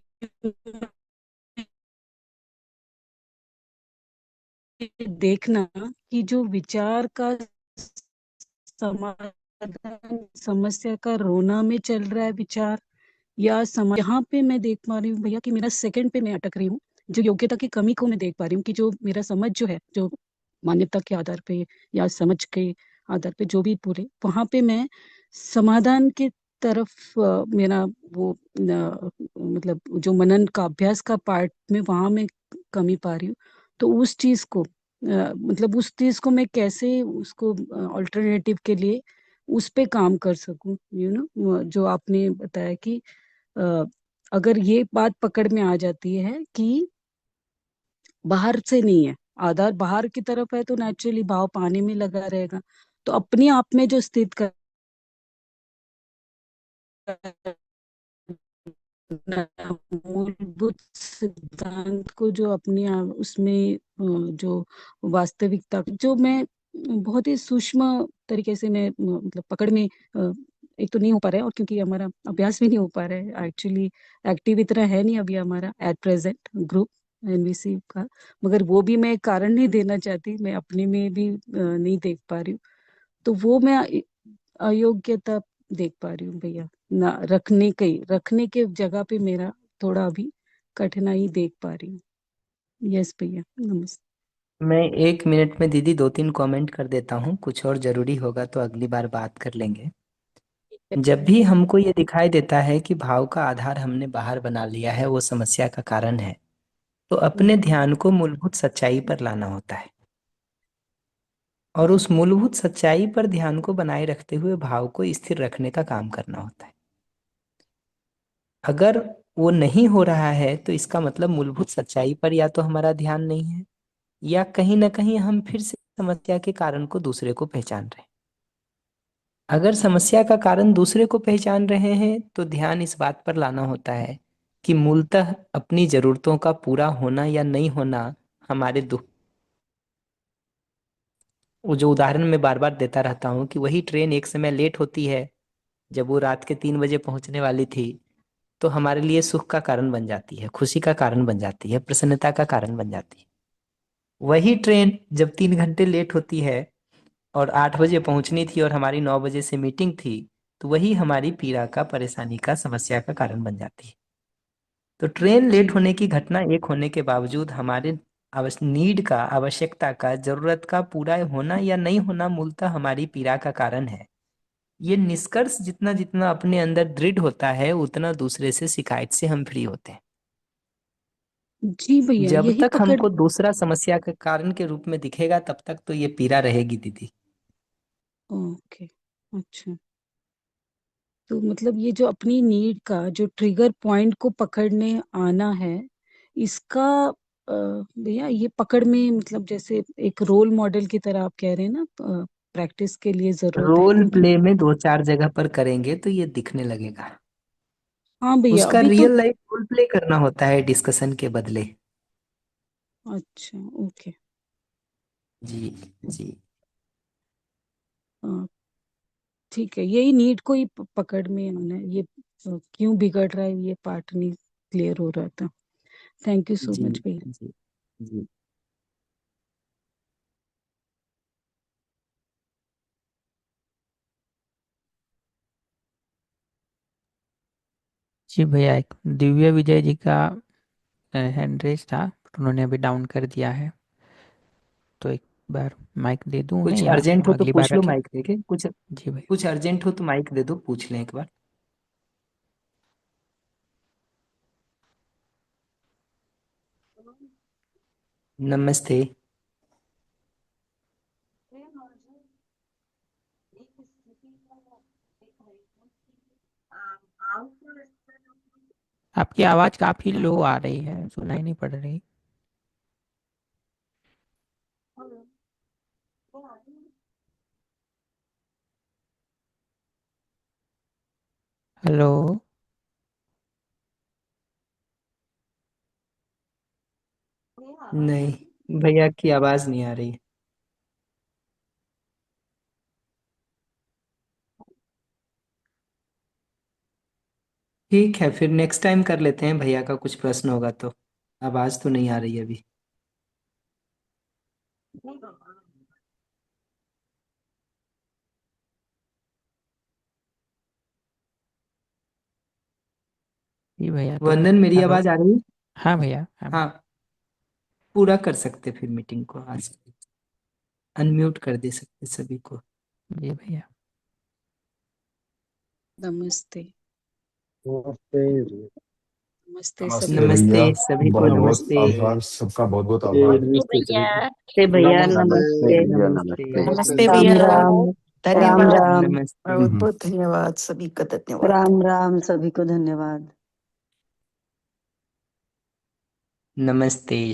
देखना कि जो विचार का समाधान, समस्या का रोना में चल रहा है विचार, या यहाँ पे मैं देख पा रही हूँ भैया कि मेरा सेकंड पे मैं अटक रही हूँ। जो योग्यता की कमी को मैं देख पा रही हूँ कि जो मेरा समझ जो है, जो मान्यता के आधार पे या समझ के आधार पे जो भी पूरे, वहां पे मैं समाधान के तरफ मेरा वो मतलब जो मनन का अभ्यास का पार्ट में वहां मैं कमी पा रही हूँ। तो उस चीज को मतलब उस चीज को मैं कैसे उसको ऑल्टरनेटिव के लिए उस पे काम कर सकूं, जो आपने बताया कि अ, अगर ये बात पकड़ में आ जाती है कि बाहर से नहीं है, आधार बाहर की तरफ है, तो नेचुरली भाव पाने में लगा रहेगा। तो अपने आप में जो स्थित मूलभूत सिद्धांत को जो अपने उसमें जो वास्तविकता जो मैं बहुत ही सूक्ष्म तरीके से मैं मतलब पकड़ में एक तो नहीं हो पा रहा है, और क्योंकि हमारा अभ्यास भी नहीं हो पा रहा है एक्चुअली, एक्टिव इतना है नहीं अभी हमारा एट प्रेजेंट ग्रुप एनवीसी का, मगर वो भी मैं कारण नहीं देना चाहती, मैं अपने में भी नहीं देख पा रही हूँ, तो वो मैं अयोग्यता देख पा रही हूँ भैया, ना रखने के जगह पे मेरा थोड़ा अभी कठिनाई देख पा रही हूँ। यस भैया, नमस्ते। मैं 1 मिनट में दीदी 2-3 कमेंट कर देता हूँ, कुछ और जरूरी होगा तो अगली बार बात कर लेंगे। जब भी हमको ये दिखाई देता है कि भाव का आधार हमने बाहर बना लिया है, वो समस्या का कारण है, तो अपने ध्यान को मूलभूत सच्चाई पर लाना होता है, और उस मूलभूत सच्चाई पर ध्यान को बनाए रखते हुए भाव को स्थिर रखने का काम करना होता है। अगर वो नहीं हो रहा है तो इसका मतलब मूलभूत सच्चाई पर या तो हमारा ध्यान नहीं है, या कहीं ना कहीं हम फिर से समस्या के कारण को दूसरे को पहचान रहे हैं। अगर समस्या का कारण दूसरे को पहचान रहे हैं तो ध्यान इस बात पर लाना होता है कि मूलतः अपनी जरूरतों का पूरा होना या नहीं होना हमारे दुख। वो जो उदाहरण मैं बार बार देता रहता हूँ कि वही ट्रेन एक समय लेट होती है, जब वो रात के 3 बजे पहुंचने वाली थी, तो हमारे लिए सुख का कारण बन जाती है, खुशी का कारण बन जाती है, प्रसन्नता का कारण बन जाती है। वही ट्रेन जब 3 घंटे लेट होती है और 8 बजे पहुंचनी थी और हमारी 9 बजे से मीटिंग थी, तो वही हमारी पीड़ा का, परेशानी का, समस्या का कारण बन जाती है। तो ट्रेन लेट होने की घटना एक होने के बावजूद हमारे नीड का, आवश्यकता का, जरूरत का पूरा होना या नहीं होना मूलतः हमारी पीड़ा का कारण है। ये निष्कर्ष जितना जितना अपने अंदर दृढ़ होता है, उतना दूसरे से शिकायत से हम फ्री होते हैं। जी भैया, जब यही तक पकड़। हमको दूसरा समस्या के कारण के रूप में दिखेगा, तब तक तो ये पीड़ा रहेगी दीदी। ओके, अच्छा, तो मतलब ये जो अपनी नीड का जो ट्रिगर पॉइंट को पकड़ने आना है, इसका भैया ये पकड़ में मतलब जैसे एक रोल मॉडल की तरह आप कह रहे हैं ना, प्रैक्टिस के लिए जरूरत है रोल क्योंकि। प्ले में 2-4 जगह पर करेंगे तो ये दिखने लगेगा। हाँ भैया, उसका अभी तो। रियल लाइफ रोल प्ले करना होता है डिस्कशन के बदले। अच्छा, ओके। जी जी। हाँ, ठीक है, यही नीड को ही पकड़ में आना है, ये क्यों बिगड़ रहा है, ये पार्ट नहीं क्लियर हो रहा था। थैंक यू सो जी मच भैया। जी जी। जी भैया, एक दिव्य विजय जी का हैंड रेज था, उन्होंने अभी डाउन कर दिया है, तो एक बार माइक दे दूं उन्हें कुछ या अर्जेंट हो तो अगली बार पूछ लो रखें? माइक देके, कुछ जी भैया। कुछ अर्जेंट हो तो माइक दे दो, पूछ लें एक बार। नमस्ते। आपकी आवाज काफी लो आ रही है, सुनाई नहीं पड़ रही। हेलो। नहीं, भैया की आवाज नहीं आ रही। ठीक है, फिर नेक्स्ट टाइम कर लेते हैं, भैया का कुछ प्रश्न होगा तो। आवाज तो नहीं आ रही अभी। जी भैया, तो वंदन, मेरी हेलो। आवाज आ रही है? हाँ भैया, हाँ हाँ, भैया। पूरा कर सकते फिर मीटिंग को आज। अनम्यूट कर दे सकते सभी को। जी भैया। नमस्ते। नमस्ते। नमस्ते सभी। नमस्ते नमस्ते भैया, सभी को, बहुत बहुत नमस्ते। आभार, सबका बहुत बहुत आभार। नमस्ते सभी को। नमस्ते भैया, नमस्ते नमस्ते। भैया नमस्ते। नमस्ते। नमस्ते राम भैया, राम। राम धन्यवाद। राम। नमस्ते। बहुत बहुत धन्यवाद, सभी का धन्यवाद। राम राम, सभी को धन्यवाद। नमस्ते।